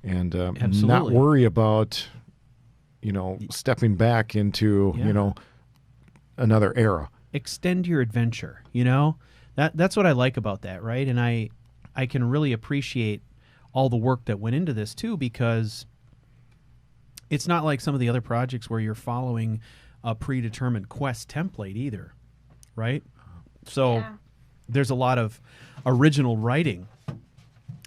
and not worry about, stepping back into, another era.
Extend your adventure, That's what I like about that, right? And I can really appreciate all the work that went into this, too, because it's not like some of the other projects where you're following a predetermined quest template either, right? So there's a lot of original writing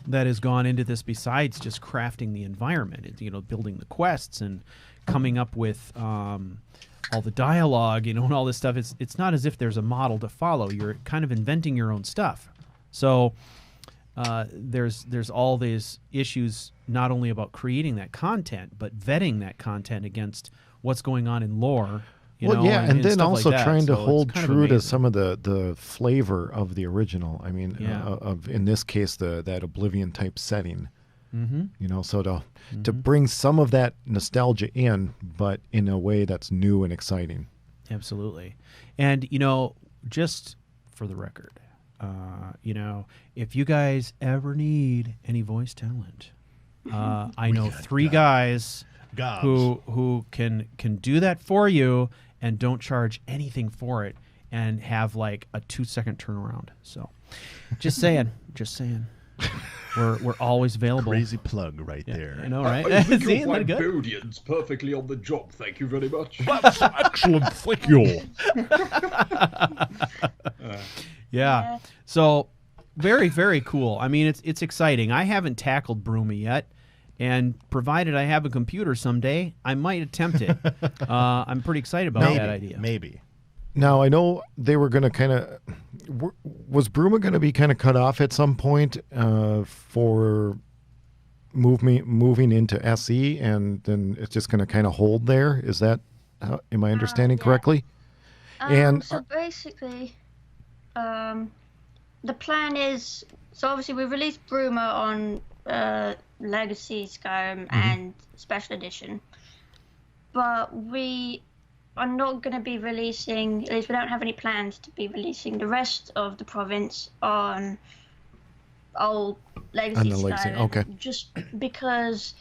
that has gone into this besides just crafting the environment, building the quests and coming up with all the dialogue, and all this stuff. It's not as if there's a model to follow. You're kind of inventing your own stuff. So there's all these issues, not only about creating that content, but vetting that content against what's going on in lore.
And then also
like
trying to hold true to some of the flavor of the original. I mean, of in this case, that Oblivion type setting. Mm-hmm. So to bring some of that nostalgia in, but in a way that's new and exciting.
Absolutely. And, just for the record, if you guys ever need any voice talent, I know 3 guys who can do that for you and don't charge anything for it and have like a 2-second turnaround. So just saying. We're always available.
Crazy plug right there.
I know, right?
I think
See,
you'll
isn't that
find
good?
Billions perfectly on the job. Thank you very much.
That's excellent. Thank you.
Yeah. So very, very cool. I mean, it's exciting. I haven't tackled Bruma yet, and provided I have a computer someday, I might attempt it. I'm pretty excited about that idea.
Maybe.
Now, I know they were going to kind of... Was Bruma going to be kind of cut off at some point for moving into SE, and then it's just going to kind of hold there? Is that... am I understanding correctly?
So basically, the plan is... So obviously we released Bruma on Legacy, Skyrim, and Special Edition. But we are not going to be releasing, at least we don't have any plans to be releasing the rest of the province on old Legacy Skyrim.
Okay.
Just because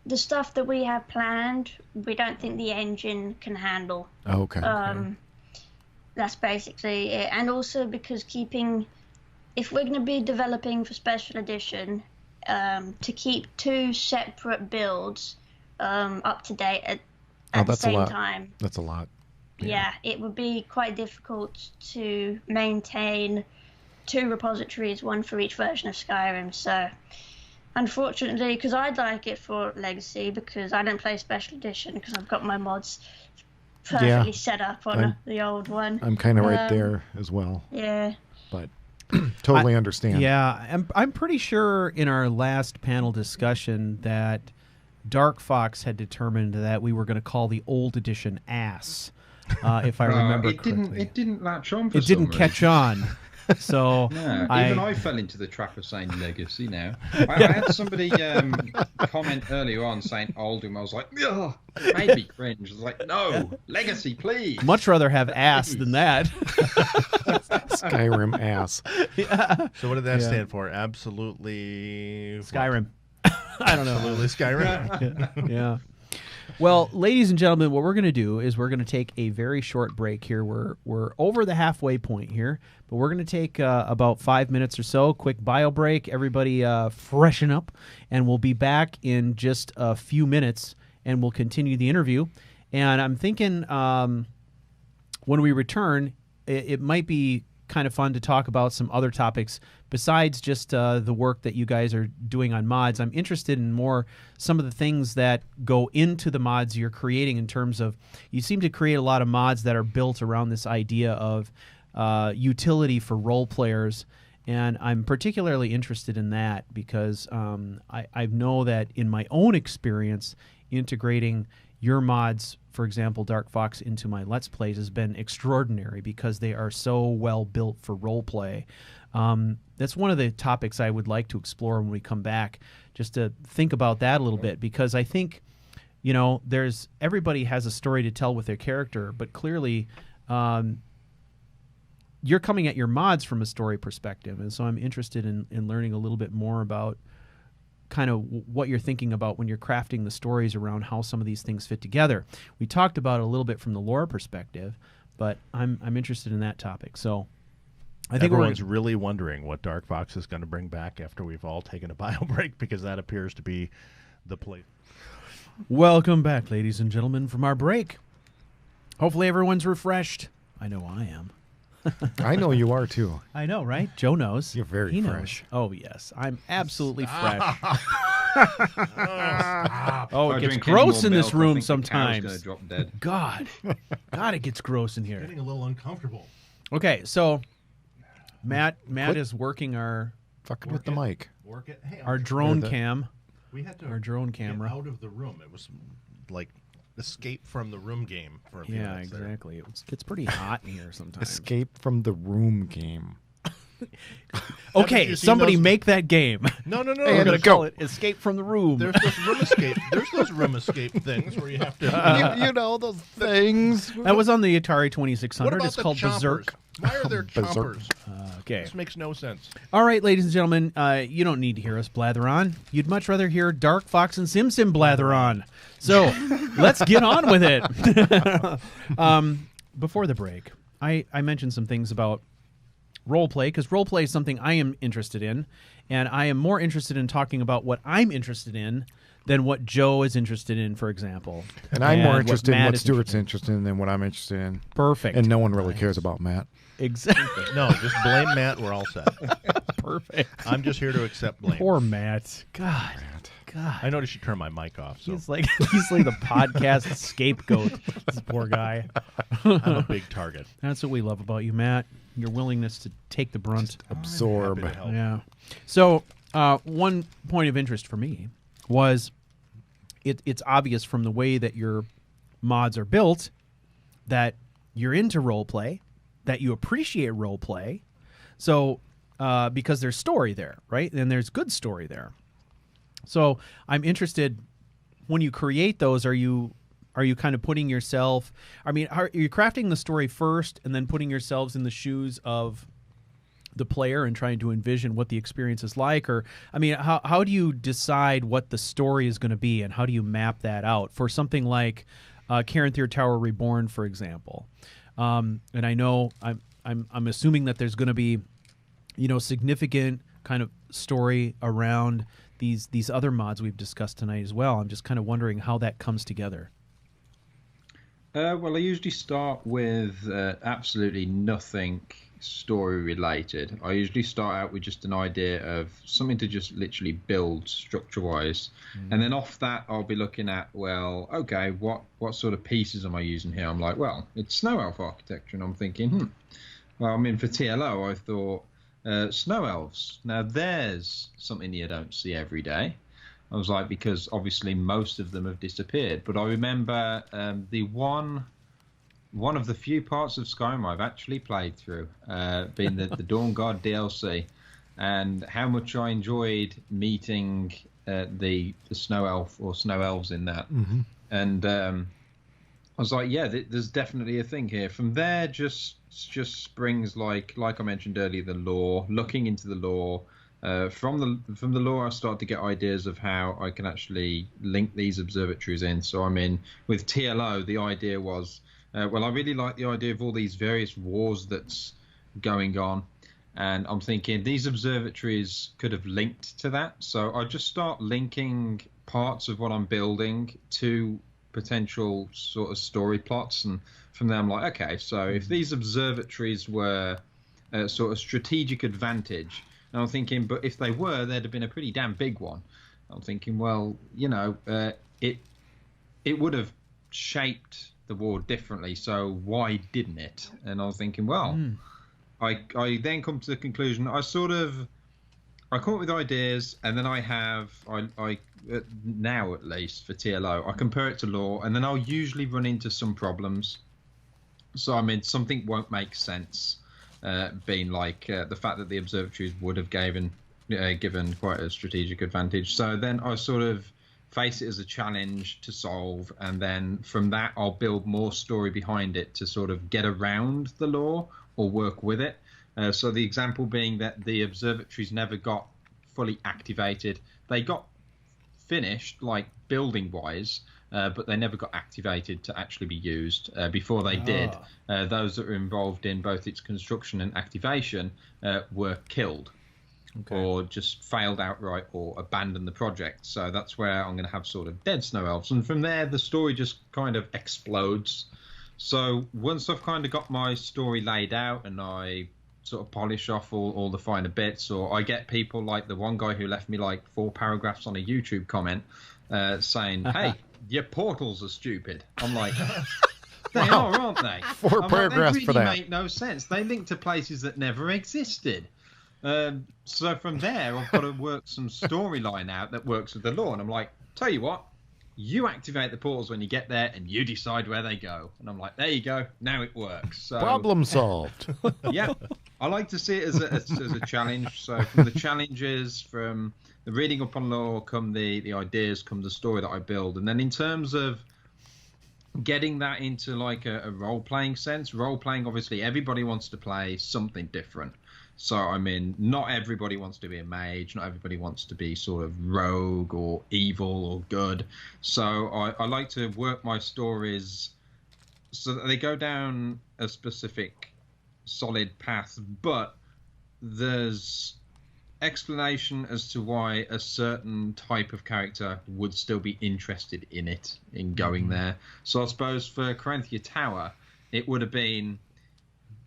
the stuff that we have planned, we don't think the engine can handle.
Okay.
That's basically it. And also because if we're going to be developing for Special Edition, to keep two separate builds up to date at the same time.
That's a lot.
Yeah, it would be quite difficult to maintain two repositories, one for each version of Skyrim. So, unfortunately, because I'd like it for Legacy, because I don't play Special Edition, because I've got my mods perfectly set up on the old one.
I'm kind of right there as well.
Yeah.
But totally understand.
Yeah, I'm pretty sure in our last panel discussion that Darkfox had determined that we were going to call the old edition ass, if I remember correctly.
It didn't latch on for
It didn't catch on. So
no, even I fell into the trap of saying Legacy now. I had somebody comment earlier on saying Oldham. I was like, ugh, it made me cringe. I was like, no, Legacy, please.
Much rather have ass than that.
Skyrim ass.
Yeah.
So what did that stand for? Absolutely...
Skyrim. I don't know.
Absolutely Skyrim.
Yeah. Well, ladies and gentlemen, what we're going to do is we're going to take a very short break here. We're over the halfway point here, but we're going to take about 5 minutes or so, quick bio break. Everybody freshen up, and we'll be back in just a few minutes, and we'll continue the interview. And I'm thinking when we return, it might be kind of fun to talk about some other topics besides just the work that you guys are doing on mods. I'm interested in more some of the things that go into the mods you're creating in terms of, you seem to create a lot of mods that are built around this idea of utility for role players, and I'm particularly interested in that because I know that in my own experience, integrating your mods, for example, Darkfox, into my Let's Plays has been extraordinary because they are so well built for role play. That's one of the topics I would like to explore when we come back, just to think about that a little bit, because I think, you know, everybody has a story to tell with their character, but clearly you're coming at your mods from a story perspective, and so I'm interested in learning a little bit more about kind of what you're thinking about when you're crafting the stories around how some of these things fit together. We talked about it a little bit from the lore perspective, but I'm interested in that topic. So I think
everyone's really wondering what Darkfox is going to bring back after we've all taken a bio break, because that appears to be the play.
Welcome back, ladies and gentlemen, from our break. Hopefully everyone's refreshed. I know I am.
I know you are too.
I know, right? Joe knows.
You're very fresh.
Oh, yes. I'm absolutely fresh. Oh, it gets gross in this room sometimes.
Drop dead.
God, it gets gross in here.
Getting a little uncomfortable.
Okay, so Matt is working our
Fucking with the mic.
Work it. Hey,
our drone cam.
We had to
our drone camera
get out of the room. It was like escape from the room game for a few minutes.
Yeah, exactly. It gets pretty hot in here sometimes.
Escape from the room game.
Okay, somebody make that game.
No.
We're going to call it Escape from the Room.
There's those room escape. There's those room escape things where you have to.
You know those things.
That was on the Atari 2600.
What about
it's called
chompers?
Berserk.
Why are there
Berserk.
chompers?
Okay.
This makes no sense.
All right, ladies and gentlemen, you don't need to hear us blather on. You'd much rather hear Darkfox and Simsim blather on. So let's get on with it. Before the break, I mentioned some things about role play, because role play is something I am interested in, and I am more interested in talking about what I'm interested in than what Joe is interested in, for example.
And I'm more interested in
Matt
what
is
Stuart's interested in than what I'm interested in.
Perfect.
And no one really cares about Matt.
Exactly.
No, just blame Matt. We're all set.
Perfect.
I'm just here to accept blame.
Poor Matt. God.
I noticed you turned my mic off. So
He's like the podcast scapegoat. This poor guy.
I'm a big target.
That's what we love about you, Matt. Your willingness to take the brunt.
Absorb.
Happy to help.
Yeah. So one point of interest for me was it's obvious from the way that your mods are built that you're into role play, that you appreciate role play. So because there's story there, right? And there's good story there. So I'm interested, when you create those, are you kind of putting yourself, I mean, are you crafting the story first and then putting yourselves in the shoes of the player and trying to envision what the experience is like? Or, I mean, how do you decide what the story is going to be, and how do you map that out for something like Caranthir Tower Reborn, for example? And I know I'm assuming that there's going to be, significant kind of story around these other mods we've discussed tonight as well. I'm just kind of wondering how that comes together.
Well, I usually start with absolutely nothing story related. I usually start out with just an idea of something to just literally build structure wise, and then off that I'll be looking at, well, okay, what sort of pieces am I using here? I'm like, well, it's snow elf architecture, and I'm thinking, well, I mean, for TLO I thought snow elves. Now there's something you don't see every day. I was like, because obviously most of them have disappeared, but I remember the one of the few parts of Skyrim I've actually played through, being the Dawn Guard DLC, and how much I enjoyed meeting the snow elf or snow elves in that. And I was like, yeah, there's definitely a thing here. From there, just springs like I mentioned earlier, the lore, looking into the lore. From the lore, I start to get ideas of how I can actually link these observatories in. So I mean, with TLO, the idea was, well, I really like the idea of all these various wars that's going on, and I'm thinking these observatories could have linked to that. So I just start linking parts of what I'm building to potential sort of story plots, and from there I'm like, okay, so if these observatories were a sort of strategic advantage, and I'm thinking, but if they were, there'd have been a pretty damn big one. I'm thinking, well, it would have shaped the war differently, so why didn't it? And I was thinking, well, I then come to the conclusion, I come up with ideas, and then I now at least for TLO, I compare it to lore, and then I'll usually run into some problems. So I mean, something won't make sense, being like the fact that the observatories would have given quite a strategic advantage. So then I sort of face it as a challenge to solve, and then from that I'll build more story behind it to sort of get around the lore or work with it. So the example being that the observatories never got fully activated. They got finished, like building wise, but they never got activated to actually be used. Before they did, those that were involved in both its construction and activation were killed. Okay. Or just failed outright or abandoned the project. So that's where I'm going to have sort of dead snow elves. And from there, the story just kind of explodes. So once I've kind of got my story laid out and I sort of polish off all the finer bits, or I get people like the one guy who left me like 4 paragraphs on a YouTube comment saying, hey, your portals are stupid. I'm like, they are, aren't they?
4 paragraphs
they really
for that.
Make no sense. They link to places that never existed. So from there, I've got to work some storyline out that works with the lore. And I'm like, tell you what, you activate the portals when you get there and you decide where they go. And I'm like, there you go. Now it works. So,
problem solved.
Yeah. I like to see it as a challenge. So from the challenges, from the reading up on lore, come the ideas, come the story that I build. And then in terms of getting that into like a role-playing sense, role-playing, obviously, everybody wants to play something different. So, I mean, not everybody wants to be a mage. Not everybody wants to be sort of rogue or evil or good. So I like to work my stories so that they go down a specific solid path, but there's explanation as to why a certain type of character would still be interested in it, in going there. So I suppose for Corinthia Tower, it would have been,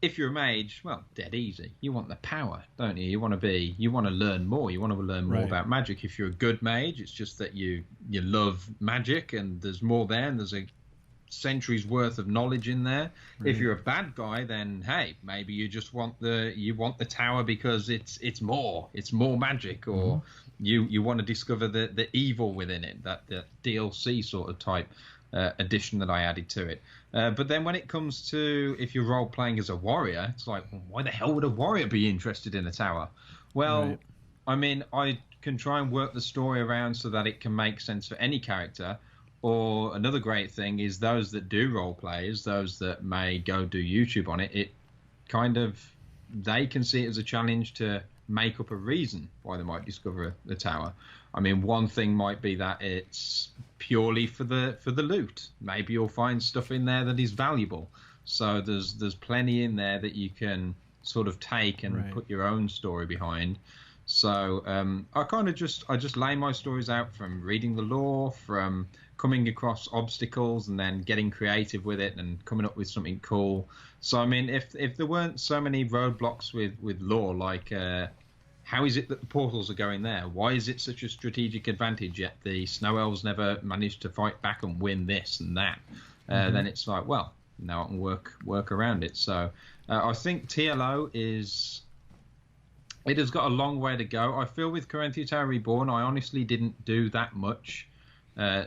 if you're a mage, well, dead easy. You want the power, don't you? You want to learn more. You want to learn more about magic. If you're a good mage, it's just that you love magic and there's more there, and there's a centuries worth of knowledge in there. If you're a bad guy, then hey, maybe you just want the tower because it's more magic, or you want to discover the evil within it, that the DLC sort of type addition that I added to it. But then when it comes to if you're role playing as a warrior, it's like, well, why the hell would a warrior be interested in a tower? Well, I mean, I can try and work the story around so that it can make sense for any character. Or another great thing is those that do role plays, those that may go do YouTube on it, it kind of, they can see it as a challenge to make up a reason why they might discover the tower. I mean, one thing might be that it's purely for the loot. Maybe you'll find stuff in there that is valuable. So there's plenty in there that you can sort of take and put your own story behind. So I just lay my stories out from reading the lore, from coming across obstacles and then getting creative with it and coming up with something cool. So I mean, if there weren't so many roadblocks with lore, like how is it that the portals are going there? Why is it such a strategic advantage yet the snow elves never managed to fight back and win this and that? Then it's like, well, now I can work around it. So I think TLO it has got a long way to go. I feel with Corinthia Tower Reborn, I honestly didn't do that much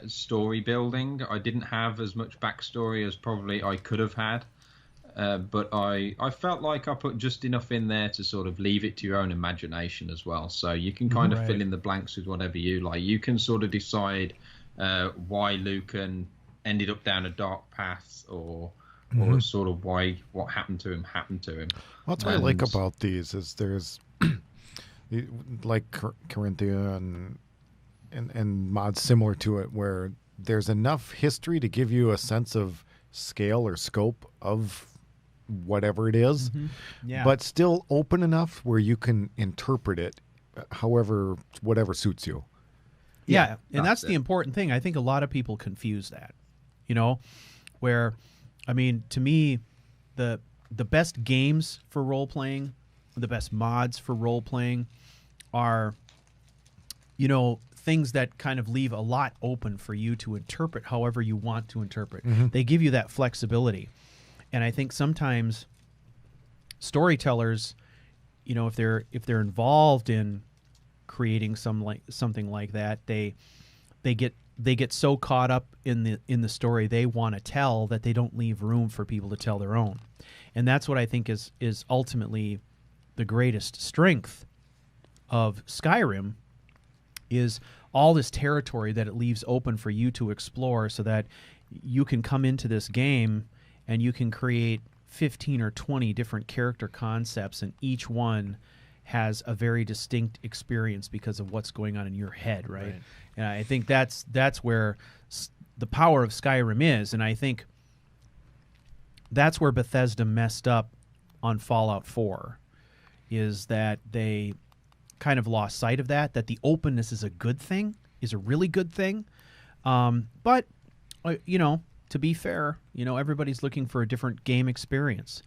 story building. I didn't have as much backstory as probably I could have had. But I felt like I put just enough in there to sort of leave it to your own imagination as well. So you can kind of fill in the blanks with whatever you like. You can sort of decide why Lucan ended up down a dark path, or sort of why what happened to him.
What I like about these is there's like Corinthia and mods similar to it, where there's enough history to give you a sense of scale or scope of whatever it is, but still open enough where you can interpret it whatever suits you.
Yeah, and that's the important thing. I think a lot of people confuse that, where, I mean, to me, the best games for role-playing, the best mods for role-playing are, things that kind of leave a lot open for you to interpret however you want to interpret. They give you that flexibility. And I think sometimes storytellers, if they're involved in creating something like that, they get so caught up in the story they want to tell that they don't leave room for people to tell their own. And that's what I think is ultimately the greatest strength of Skyrim, is all this territory that it leaves open for you to explore, so that you can come into this game and you can create 15 or 20 different character concepts, and each one has a very distinct experience because of what's going on in your head, right? And I think that's where the power of Skyrim is, and I think that's where Bethesda messed up on Fallout 4, is that they kind of lost sight of that the openness is a good thing, is a really good thing. But, to be fair, everybody's looking for a different game experience.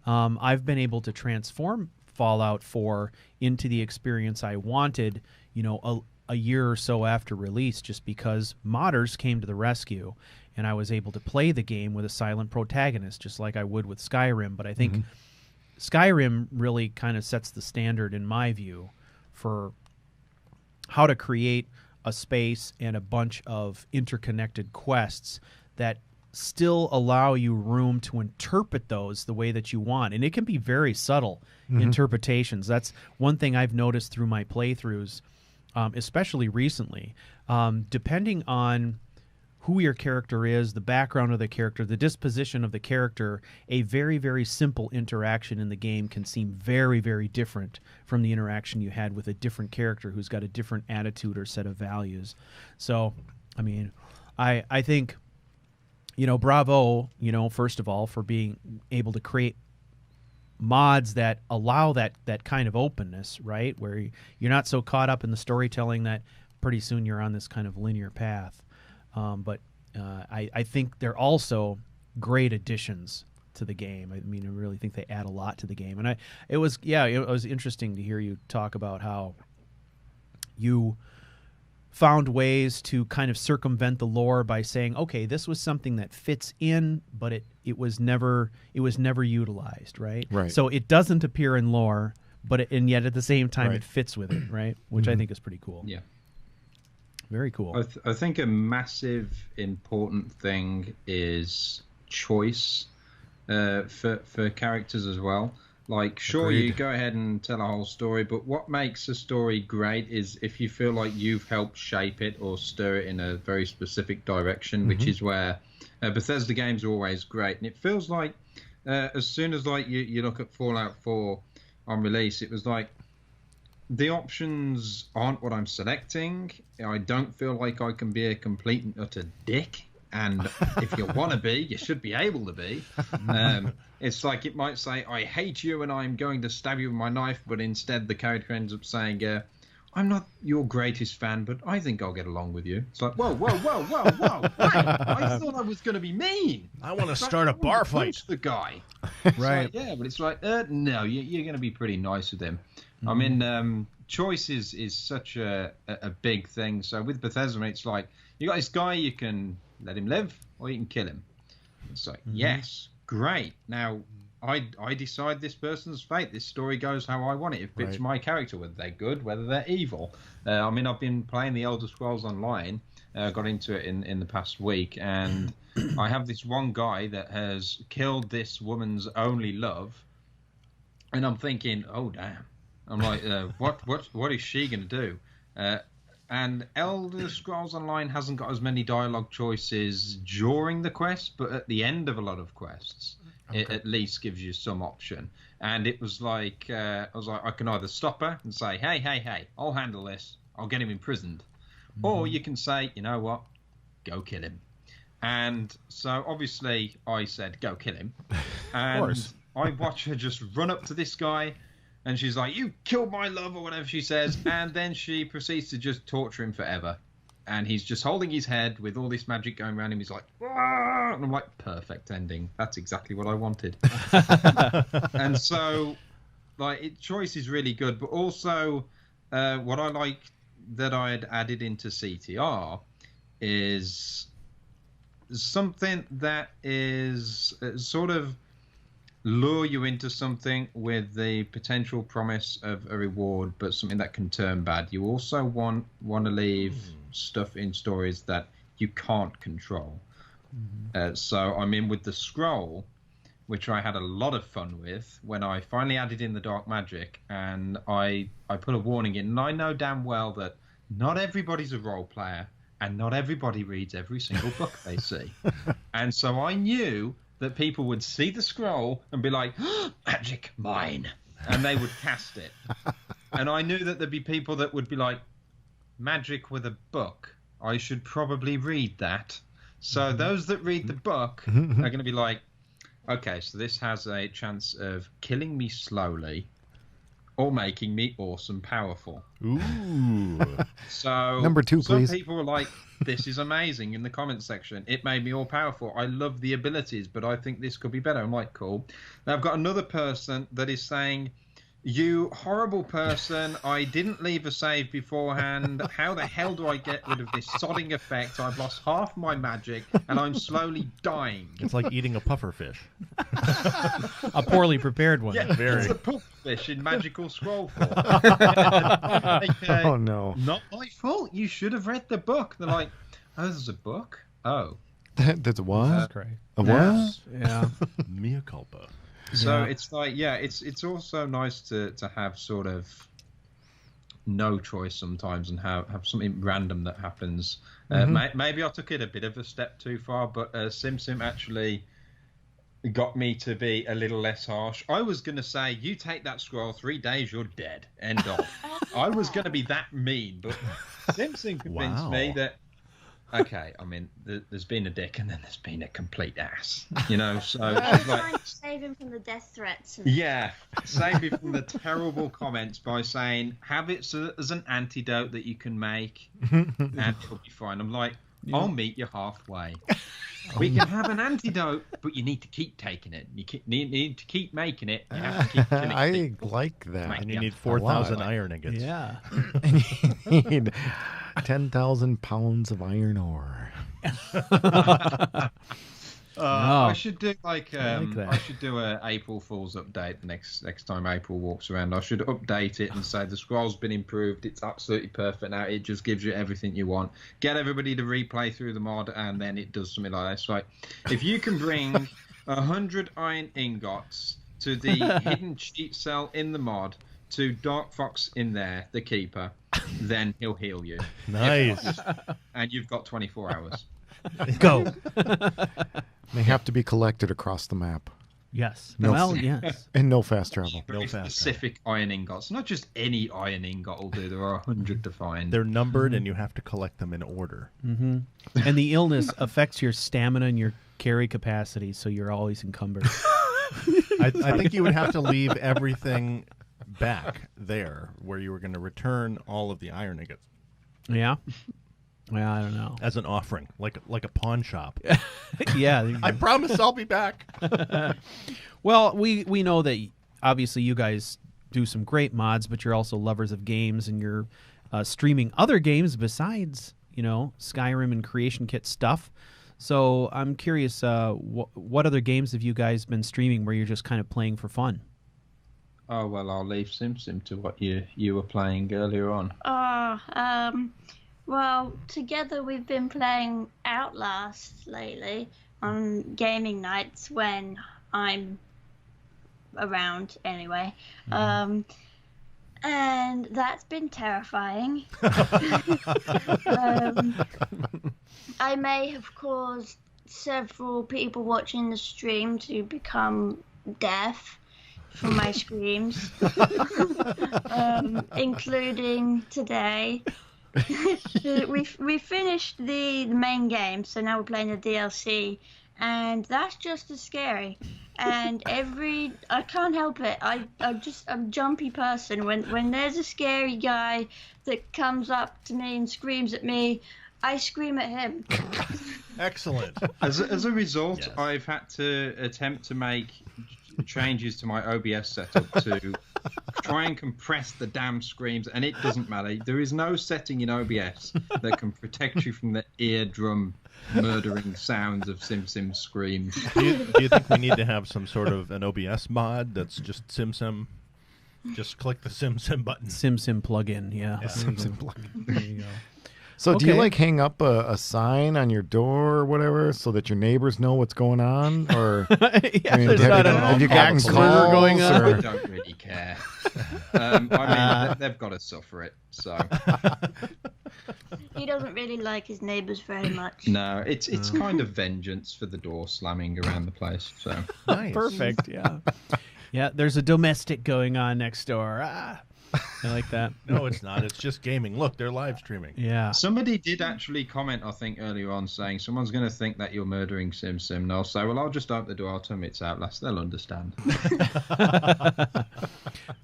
I've been able to transform Fallout 4 into the experience I wanted, a year or so after release, just because modders came to the rescue, and I was able to play the game with a silent protagonist, just like I would with Skyrim. But I think Skyrim really kind of sets the standard, in my view, for how to create a space and a bunch of interconnected quests that still allow you room to interpret those the way that you want. And it can be very subtle interpretations. That's one thing I've noticed through my playthroughs, especially recently. Depending on who your character is, the background of the character, the disposition of the character, a very, very simple interaction in the game can seem very, very different from the interaction you had with a different character who's got a different attitude or set of values. So, I mean, I think, bravo, first of all, for being able to create mods that allow that kind of openness, right? Where you're not so caught up in the storytelling that pretty soon you're on this kind of linear path. But I think they're also great additions to the game. I mean, I really think they add a lot to the game. And it was interesting to hear you talk about how you found ways to kind of circumvent the lore by saying, okay, this was something that fits in, but it was never utilized, right?
Right.
So it doesn't appear in lore, and yet at the same time
Right.
it fits with it, right? Which I think is pretty cool.
Yeah.
Very cool.
I think a massive important thing is choice for characters as well. Like, sure,
Agreed.
you go ahead and tell a whole story, but what makes a story great is if you feel like you've helped shape it or stir it in a very specific direction, which is where Bethesda games are always great. And it feels like as soon as like you look at Fallout 4 on release, it was like the options aren't what I'm selecting. I don't feel like I can be a complete and utter dick. And if you want to be, you should be able to be. It's like it might say, I hate you and I'm going to stab you with my knife, but instead the character ends up saying, I'm not your greatest fan, but I think I'll get along with you. It's like, whoa. Wait, I thought I was going to be mean.
I want to start a bar fight.
Punch the guy.
Right.
Like, yeah, but it's like, no, you're going to be pretty nice with him. I mean, choice is such a big thing. So with Bethesda, it's like, you got this guy, you can let him live or you can kill him. It's like, yes, great. Now, I decide this person's fate. This story goes how I want it. It fits
Right.
my character, whether they're good, whether they're evil. I mean, I've been playing the Elder Scrolls Online. Got into it in the past week, and I have this one guy that has killed this woman's only love, and I'm thinking, oh damn. I'm like, what is she going to do? And Elder Scrolls Online hasn't got as many dialogue choices during the quest, but at the end of a lot of quests, it at least gives you some option. And it was like, I can either stop her and say, hey, I'll handle this. I'll get him imprisoned. Or you can say, you know what, go kill him. And so obviously I said, go kill him. And
course.
I watch her just run up to this guy. And she's like, you killed my love, or whatever she says. And then she proceeds to just torture him forever. And he's just holding his head with all this magic going around him. He's like, "Ah!" And I'm like, perfect ending. That's exactly what I wanted. And so, like, choice is really good. But also, what I like that I had added into CTR is something that is sort of lure you into something with the potential promise of a reward, but something that can turn bad. You also want to leave stuff in stories that you can't control. So I'm in with the scroll, which I had a lot of fun with when I finally added in the dark magic, and I put a warning in. And I know damn well that not everybody's a role player, and not everybody reads every single book they see. And so I knew that people would see the scroll and be like, magic, mine. And they would cast it. And I knew that there'd be people that would be like, magic with a book. I should probably read that. So those that read the book are going to be like, okay, so this has a chance of killing me slowly or making me awesome powerful.
Ooh.
So
Number 2, please.
Some people are like, this is amazing in the comments section. It made me all powerful. I love the abilities, but I think this could be better. I'm like, cool. Now I've got another person that is saying, you horrible person, I didn't leave a save beforehand. How the hell do I get rid of this sodding effect? I've lost half my magic and I'm slowly dying.
It's like eating a puffer fish.
A poorly prepared one.
Yeah,
Very.
it's a pufferfish in magical scroll form.
Oh, no.
Not my fault. You should have read the book. They're like, oh, there's a book? Oh.
That's a what?
That's great.
A what?
Yeah.
Mea culpa.
So
Yeah.
it's like, yeah, it's also nice to have sort of no choice sometimes and have something random that happens. Maybe I took it a bit of a step too far, but Simsim actually got me to be a little less harsh. I was going to say, you take that scroll, 3 days, you're dead. End of. I was going to be that mean, but Simsim convinced me that okay, I mean, there's been a dick and then there's been a complete ass, you know. So
I'm trying to save him from the death threats.
yeah, save me from the terrible comments by saying have it as an antidote that you can make, and it'll be fine. I'm like, I'll meet you halfway. We can have an antidote, but you need to keep taking it. You need to keep making it. You have to keep killing
I
people.
like that.
And you need 4,000
lot.
iron ingots.
Yeah.
You need 10,000 pounds of iron ore.
I should do
that.
I should do a April Fool's update the next time April walks around. I should update it and say the scroll's been improved. It's absolutely perfect now. It just gives you everything you want. Get everybody to replay through the mod, and then it does something like this. Right? If you can bring 100 iron ingots to the hidden cheat cell in the mod, to Darkfox in there, the keeper, then he'll heal you.
Nice.
And you've got 24 hours.
Go.
They have to be collected across the map.
Yes.
No.
Well, yes.
And no fast travel.
Very specific iron ingots. Not just any iron ingot will do. There are 100 to find.
They're numbered, and you have to collect them in order.
Mm-hmm. And the illness affects your stamina and your carry capacity, so you're always encumbered.
I think you would have to leave everything back there where you were going to return all of the iron ingots
Yeah. Well, I don't know.
as an offering, like a pawn shop.
Yeah.
I promise I'll be back.
Well, we know that obviously you guys do some great mods, but you're also lovers of games, and you're streaming other games besides, Skyrim and Creation Kit stuff. So I'm curious, what other games have you guys been streaming where you're just kind of playing for fun?
Oh, well, I'll leave Simsim to what you were playing earlier on.
Well, together we've been playing Outlast lately on gaming nights when I'm around anyway. And that's been terrifying. I may have caused several people watching the stream to become deaf from my screams, including today. we finished the main game, so now we're playing the DLC, and that's just as scary. And I can't help it. I'm a jumpy person. When there's a scary guy that comes up to me and screams at me, I scream at him.
Excellent.
As a result,
Yes.
I've had to attempt to make changes to my OBS setup to try and compress the damn screams, and it doesn't matter. There is no setting in OBS that can protect you from the eardrum murdering sounds of Simsim screams.
Do you think we need to have some sort of an OBS mod that's just Simsim? Just click the Simsim button.
Simsim plugin, yeah.
Simsim plugin.
There you go.
So do you
Okay.
hang up a sign on your door or whatever so that your neighbors know what's going on? Or
Yeah, there's
have,
not
you,
an
have you gotten
X
calls?
murder going on.
I
Or,
don't really care. I mean, they've got to suffer it, so...
He doesn't really like his neighbours very much.
No, it's kind of vengeance for the door slamming around the place, so...
Nice.
Perfect, yeah. Yeah, there's a domestic going on next door. I like that.
No, it's not. It's just gaming. Look, they're live streaming.
Yeah.
Somebody did actually comment, I think, earlier on saying someone's going to think that you're murdering Simsim. And I'll say, well, I'll just open the door. I'll tell them it's Outlast. They'll understand.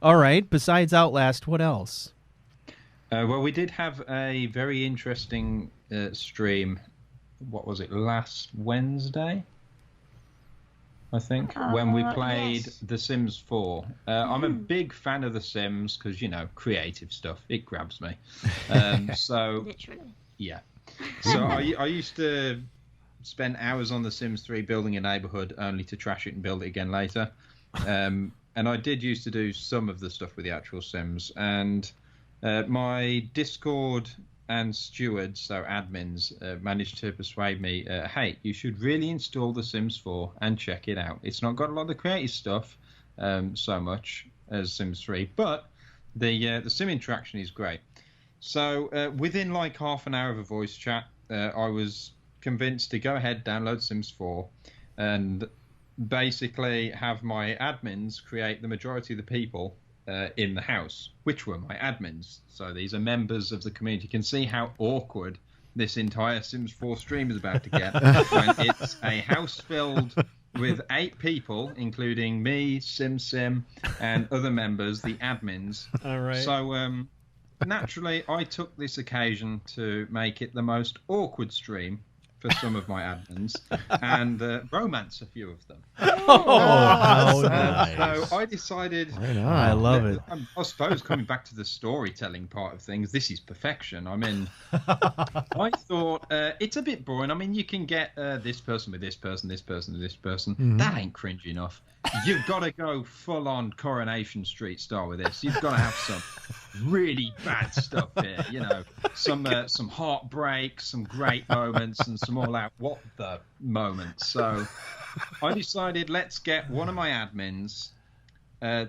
All right. Besides Outlast, what else?
Well, we did have a very interesting stream. What was it? Last Wednesday, I think, when we played
yes.
The Sims 4. I'm a big fan of The Sims because, creative stuff. It grabs me. So,
Literally.
yeah. So I used to spend hours on The Sims 3 building a neighborhood only to trash it and build it again later. And I did used to do some of the stuff with the actual Sims. And my Discord and stewards, so admins, managed to persuade me, hey, you should really install The Sims 4 and check it out. It's not got a lot of the creative stuff so much as Sims 3, but the sim interaction is great. So within like half an hour of a voice chat, I was convinced to go ahead, download Sims 4, and basically have my admins create the majority of the people in the house, which were my admins. So these are members of the community. You can see how awkward this entire Sims 4 stream is about to get when it's a house filled with 8 people, including me, Sim, and other members, the admins.
All right.
So, naturally, I took this occasion to make it the most awkward stream for some of my admins and romance a few of them.
how nice.
So I decided...
Right on.
I love it.
I suppose coming back to the storytelling part of things, this is perfection. I mean, I thought it's a bit boring. I mean, you can get this person with this person, this person with this person.
Mm-hmm.
That ain't cringe enough. You've got to go full-on Coronation Street style with this. You've got to have some really bad stuff here. You know, some heartbreak, some great moments, and some all-out what the moments. So I decided let's get one of my admins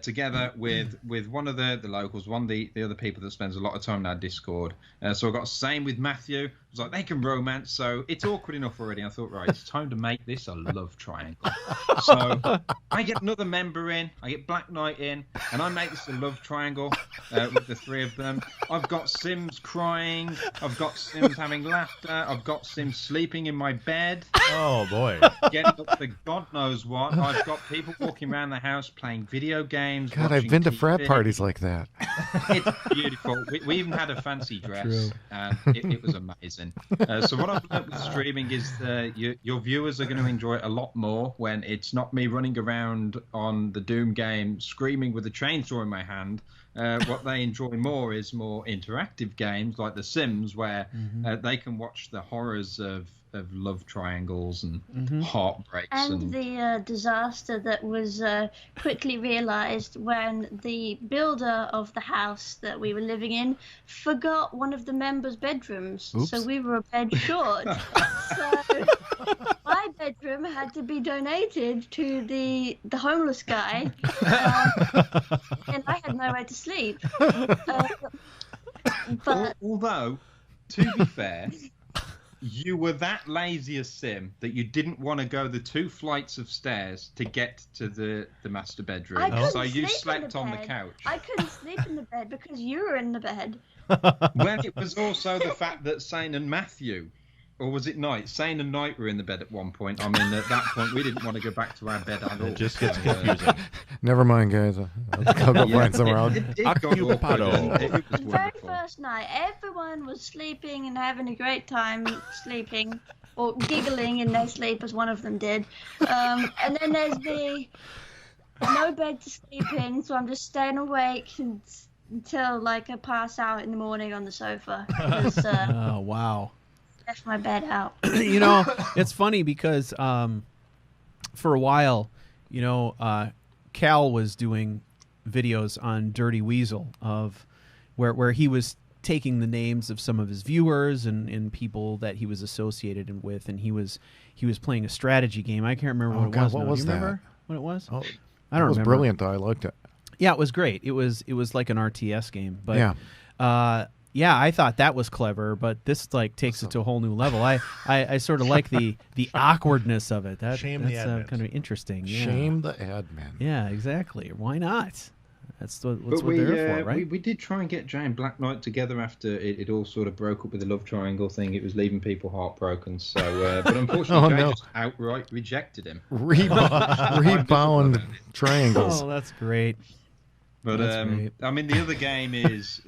together with one of the locals, one of the other people that spends a lot of time in our Discord. So I got same with Matthew. I was like, they can romance, so it's awkward enough already. I thought, right, it's time to make this a love triangle. So I get another member in, I get Black Knight in, and I make this a love triangle with the 3 of them. I've got Sims crying, I've got Sims having laughter, I've got Sims sleeping in my bed.
Oh, boy.
Getting up to God knows what. I've got people walking around the house playing video games.
God, I've
watching
been to
TV.
frat parties like that.
It's beautiful. We even had a fancy dress, and it was amazing. So what I've learned with streaming is your viewers are going to enjoy it a lot more when it's not me running around on the Doom game screaming with a chainsaw in my hand. What they enjoy more is more interactive games like The Sims, where they can watch the horrors of love triangles and heartbreaks.
And the disaster that was quickly realised when the builder of the house that we were living in forgot one of the members' bedrooms.
Oops.
So we were a bed short. So my bedroom had to be donated to the homeless guy. And I had nowhere to sleep. But
Although, to be fair... You were that lazy a Sim that you didn't want to go the 2 flights of stairs to get to the master bedroom.
I couldn't
So you
sleep in
slept on the
bed.
couch.
I couldn't sleep in the bed because you were in the bed.
Well, it was also the fact that Sane and Matthew, or was it Knight? Sane and Knight were in the bed at one point. I mean, at that point, we didn't want to go back to our bed at all.
It just gets
So,
confusing.
Never mind, guys. I'll go find somewhere else.
It got awkward, and it was
The very
wonderful.
first night, everyone was sleeping and having a great time sleeping, or giggling in their sleep, as one of them did. And then there's me, no bed to sleep in, so I'm just staying awake until like I pass out in the morning on the sofa. 'Cause,
Oh, wow.
left my bed out.
You know, it's funny because for a while, you know, Cal was doing videos on Dirty Weasel of where he was taking the names of some of his viewers and people that he was associated with, and he was playing a strategy game. I can't remember what it was.
What
now.
was
Do you
that?
remember what it was?
Oh,
I don't
it was
remember.
brilliant, though. I liked it.
Yeah, it was great. It was like an RTS game, but
Yeah.
yeah, I thought that was clever, but this like takes it to a whole new level. I sort of like the awkwardness of it.
Shame the
that's
admins.
kind of interesting. Yeah.
Shame the admin.
Yeah, exactly. Why not? That's what
But
they're for, right?
we did try and get Jay and Black Knight together after it all sort of broke up with the love triangle thing. It was leaving people heartbroken. So, but unfortunately, Jay just outright rejected him.
Rebound triangles.
Oh, that's great.
But
That's great.
I mean, the other game is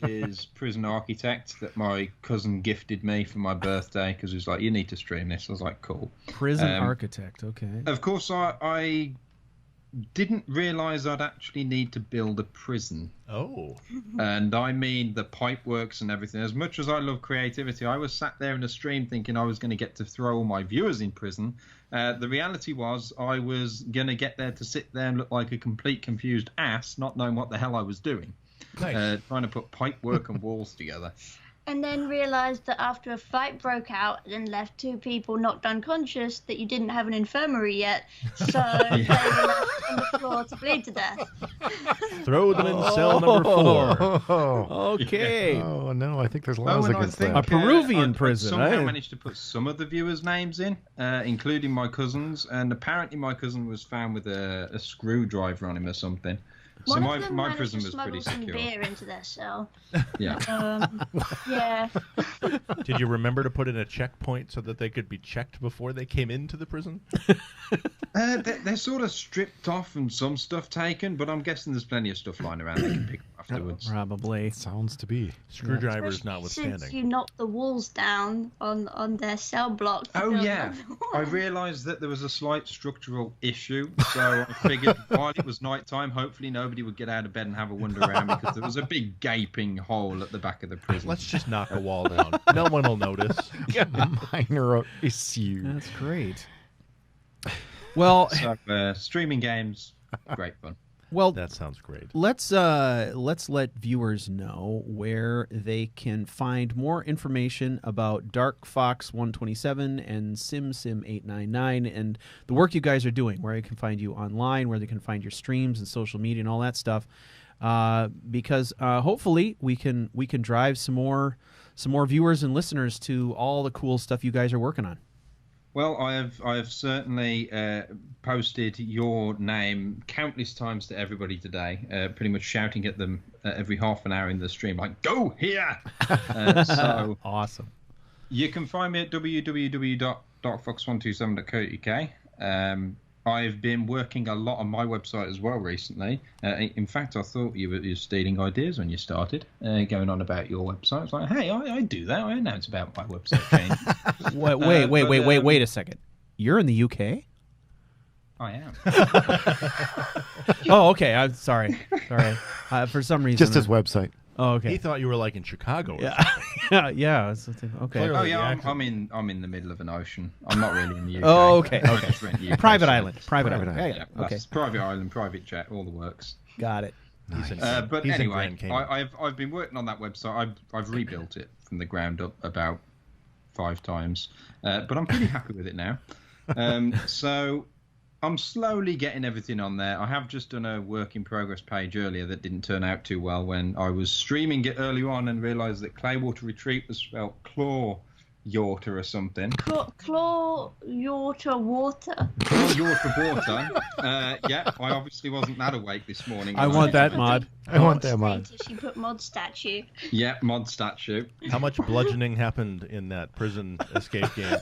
Prison Architect that my cousin gifted me for my birthday because he was like, "You need to stream this." I was like, "Cool."
Prison Architect. Okay.
Of course, I didn't realise I'd actually need to build a prison.
Oh.
And I mean the pipe works and everything. As much as I love creativity, I was sat there in a stream thinking I was going to get to throw all my viewers in prison. The reality was I was going to get there to sit there and look like a complete confused ass, not knowing what the hell I was doing.
Nice.
Trying to put pipe work and walls together.
And then realised that after a fight broke out and left 2 people knocked unconscious, that you didn't have an infirmary yet, so they were left on the floor to bleed to death.
Throw them in cell number 4.
Oh,
Okay.
oh no, I think there's laws
and I
against
think,
that.
A Peruvian
I
prison,
somehow
eh?
managed to put some of the viewers' names in, including my cousin's, and apparently my cousin was found with a screwdriver on him or something. So
One of them
my
managed
prison
to
was
smuggle
pretty
some
secure.
beer into their cell.
Yeah.
Yeah.
Did you remember to put in a checkpoint so that they could be checked before they came into the prison?
They're sort of stripped off and some stuff taken, but I'm guessing there's plenty of stuff lying around they can pick up afterwards.
Probably.
Sounds to be.
Screwdrivers
Especially
notwithstanding.
Since you knocked the walls down on their cell block. to
Oh
build
yeah,
another
I
one.
realised that there was a slight structural issue, so I figured while it was night time, hopefully nobody would get out of bed and have a wander around because there was a big gaping hole at the back of the prison.
Let's just knock a wall down. No one will notice.
Minor issue.
That's great. Well,
So streaming games, great fun.
well,
That sounds great.
let's let viewers know where they can find more information about Darkfox127 and Simsim899 and the work you guys are doing. Where they can find you online, where they can find your streams and social media and all that stuff. Because hopefully we can drive some more viewers and listeners to all the cool stuff you guys are working on.
Well, I have certainly posted your name countless times to everybody today, pretty much shouting at them every half an hour in the stream, like, go here! So
Awesome.
you can find me at www.darkfox127.co.uk. I've been working a lot on my website as well recently. In fact, I thought you were stealing ideas when you started, going on about your website. It's like, hey, I do that. I announce about my website change.
Wait a second. You're in the UK?
I am.
Oh, okay. I'm sorry. For some reason.
Just his website.
Oh,
He
okay.
thought you were like in Chicago. Or
Yeah. yeah. Okay.
Clearly.
Oh
the
yeah,
accent.
I'm in the middle of an ocean. I'm not really in the UK.
Oh, okay,
I
okay.
just rent UK
Private
sites.
island. Private island.
island.
Yeah,
Yeah,
okay.
that's private island, private jet, all the works.
Got it.
He's in,
But
he's in
anyway,
Grand Cayman.
I've been working on that website. I've rebuilt it from the ground up about 5 times, but I'm pretty happy with it now. So I'm slowly getting everything on there. I have just done a work in progress page earlier that didn't turn out too well when I was streaming it early on and realised that Claywater Retreat was spelled Claw Yorta or something.
Claw Yorta water.
Claw Yorta water. Yeah, I obviously wasn't that awake this morning.
I want that mod.
I want that mod.
Status, you put mod statue.
Yeah, mod statue.
How much bludgeoning happened in that prison escape game?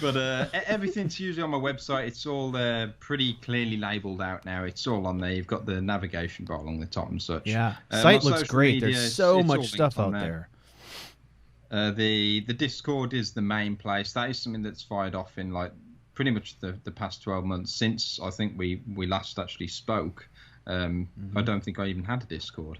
But everything's usually on my website. It's all pretty clearly labelled out now. It's all on there. You've got the navigation bar along the top and such.
Yeah.
My
Site looks
social
great.
media,
There's so
it's all
much stuff
linked
out
on
there.
The Discord is the main place. That is something that's fired off in like pretty much the past 12 months since I think we last actually spoke. I don't think I even had a Discord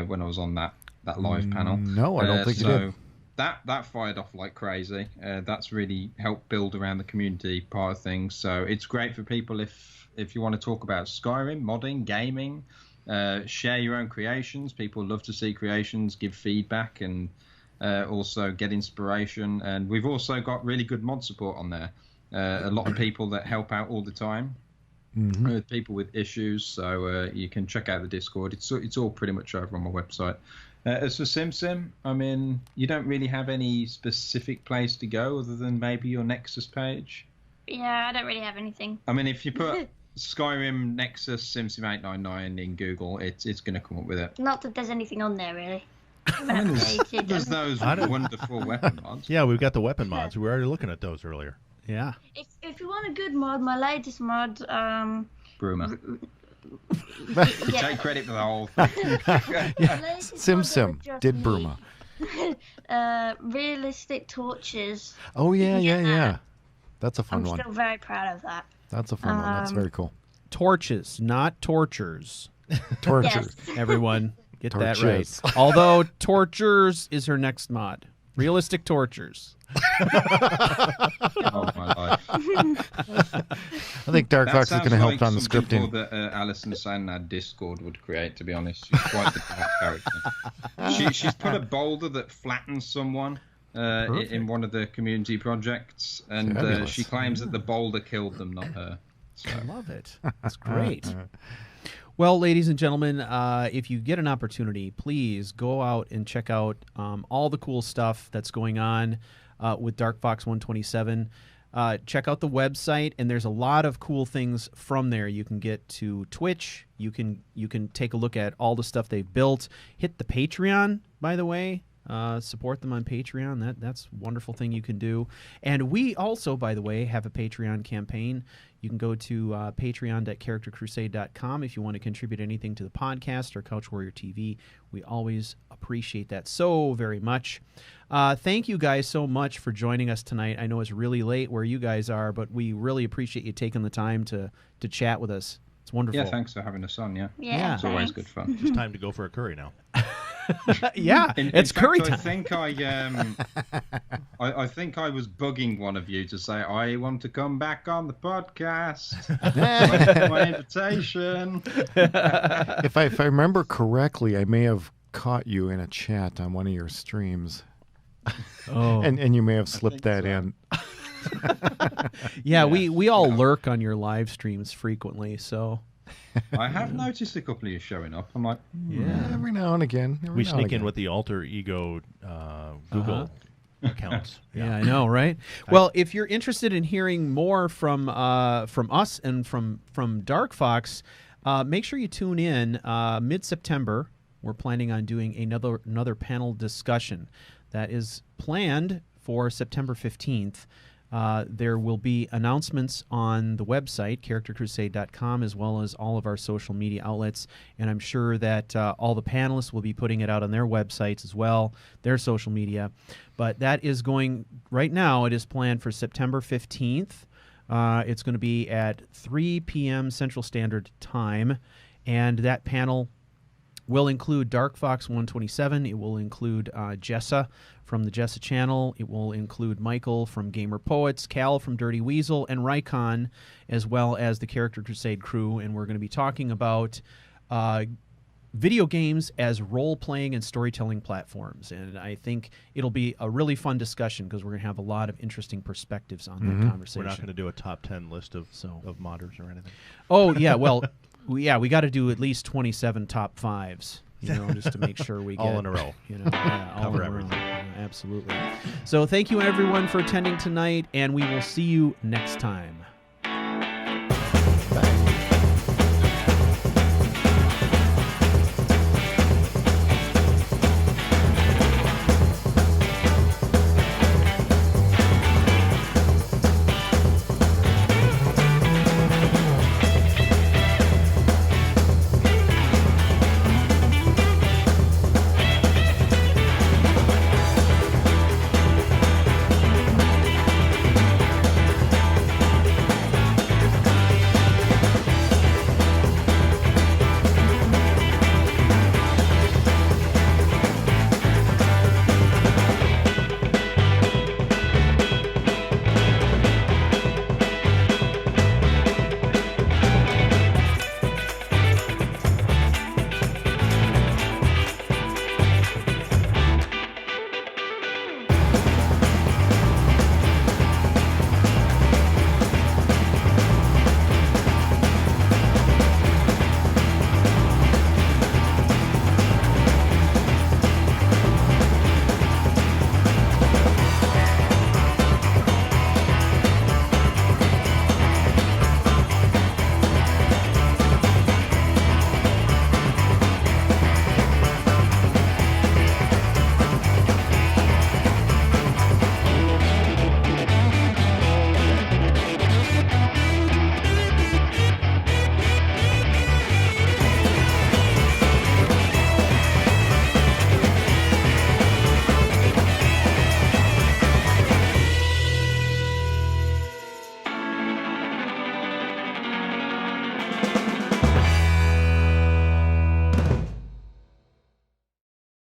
when I was on that live panel.
No, I don't think you did.
That fired off like crazy. That's really helped build around the community part of things. So it's great for people if you want to talk about Skyrim, modding, gaming, share your own creations. People love to see creations, give feedback, and also get inspiration. And we've also got really good mod support on there. A lot of people that help out all the time. People with issues, so you can check out the Discord. It's all pretty much over on my website. As for SimSim, I mean, you don't really have any specific place to go other than maybe your Nexus page.
Yeah, I don't really have anything.
I mean, if you put Skyrim Nexus SimSim899 in Google, it's going to come up with it.
Not that there's anything on there really.
I mean, there's those wonderful weapon mods.
Yeah, we've got the weapon mods. We were already looking at those earlier.
Yeah.
If you want a good mod, my latest mod,
Bruma.
yeah,
Take credit for the whole thing.
my latest mod
Simsim
was just
did
me,
Bruma.
realistic torches.
Oh yeah.
Yeah.
That's a fun
I'm
one.
still very proud of that.
That's a fun one. That's very cool.
Torches, not tortures.
Tortures.
Yes.
Everyone, get that
Torches.
right. Although tortures is her next mod. Realistic tortures.
Oh my life.
I think Dark
That
Fox is
sounds
going to help
like
on the
some people
scripting.
that Alison Sandad Discord would create, to be honest. She's quite the dark character. She's put a boulder that flattens someone in one of the community projects, and
Fabulous.
she claims that the boulder killed them, not her. So,
I love it. That's great. Well, ladies and gentlemen, if you get an opportunity, please go out and check out all the cool stuff that's going on with Darkfox127. check out the website, and there's a lot of cool things from there. You can get to Twitch. You can take a look at all the stuff they've built. Hit the Patreon, by the way. Support them on Patreon. That's a wonderful thing you can do. And we also, by the way, have a Patreon campaign. You can go to patreon.charactercrusade.com if you want to contribute anything to the podcast or Couch Warrior TV. We always appreciate that so very much. Thank you guys so much for joining us tonight. I know it's really late where you guys are, but we really appreciate you taking the time to chat with us. It's wonderful.
Yeah, thanks for having us on. Yeah,
Yeah,
it's always
thanks.
good fun.
It's time to go for a curry now.
Yeah,
In
it's
fact,
curry time.
I think I was bugging one of you to say I want to come back on the podcast. my invitation.
If I remember correctly, I may have caught you in a chat on one of your streams.
Oh,
And you may have slipped that
so.
in.
yeah. We all lurk on your live streams frequently, so
I have noticed a couple of you showing up. I'm like,
yeah.
Every now and again.
We sneak in with the alter ego Google accounts.
Yeah, I know, right? Well, if you're interested in hearing more from us and from Darkfox, make sure you tune in mid-September. We're planning on doing another panel discussion that is planned for September 15th. There will be announcements on the website, charactercrusade.com, as well as all of our social media outlets. And I'm sure that all the panelists will be putting it out on their websites as well, their social media. But that is going, right now, it is planned for September 15th. It's going to be at 3 p.m. Central Standard Time. And that panel will include Darkfox127. It will include Jessa from the Jessa channel. It will include Michael from Gamer Poets, Cal from Dirty Weasel, and Rycon, as well as the Character Crusade crew. And we're going to be talking about video games as role-playing and storytelling platforms. And I think it'll be a really fun discussion because we're going to have a lot of interesting perspectives on that conversation.
We're not going to do a top 10 list of modders or anything.
Oh, yeah, well... we got to do at least 27 top fives, just to make sure we get
all in a row.
All
Cover
in a row.
everything.
Yeah, absolutely. So thank you everyone for attending tonight, and we will see you next time.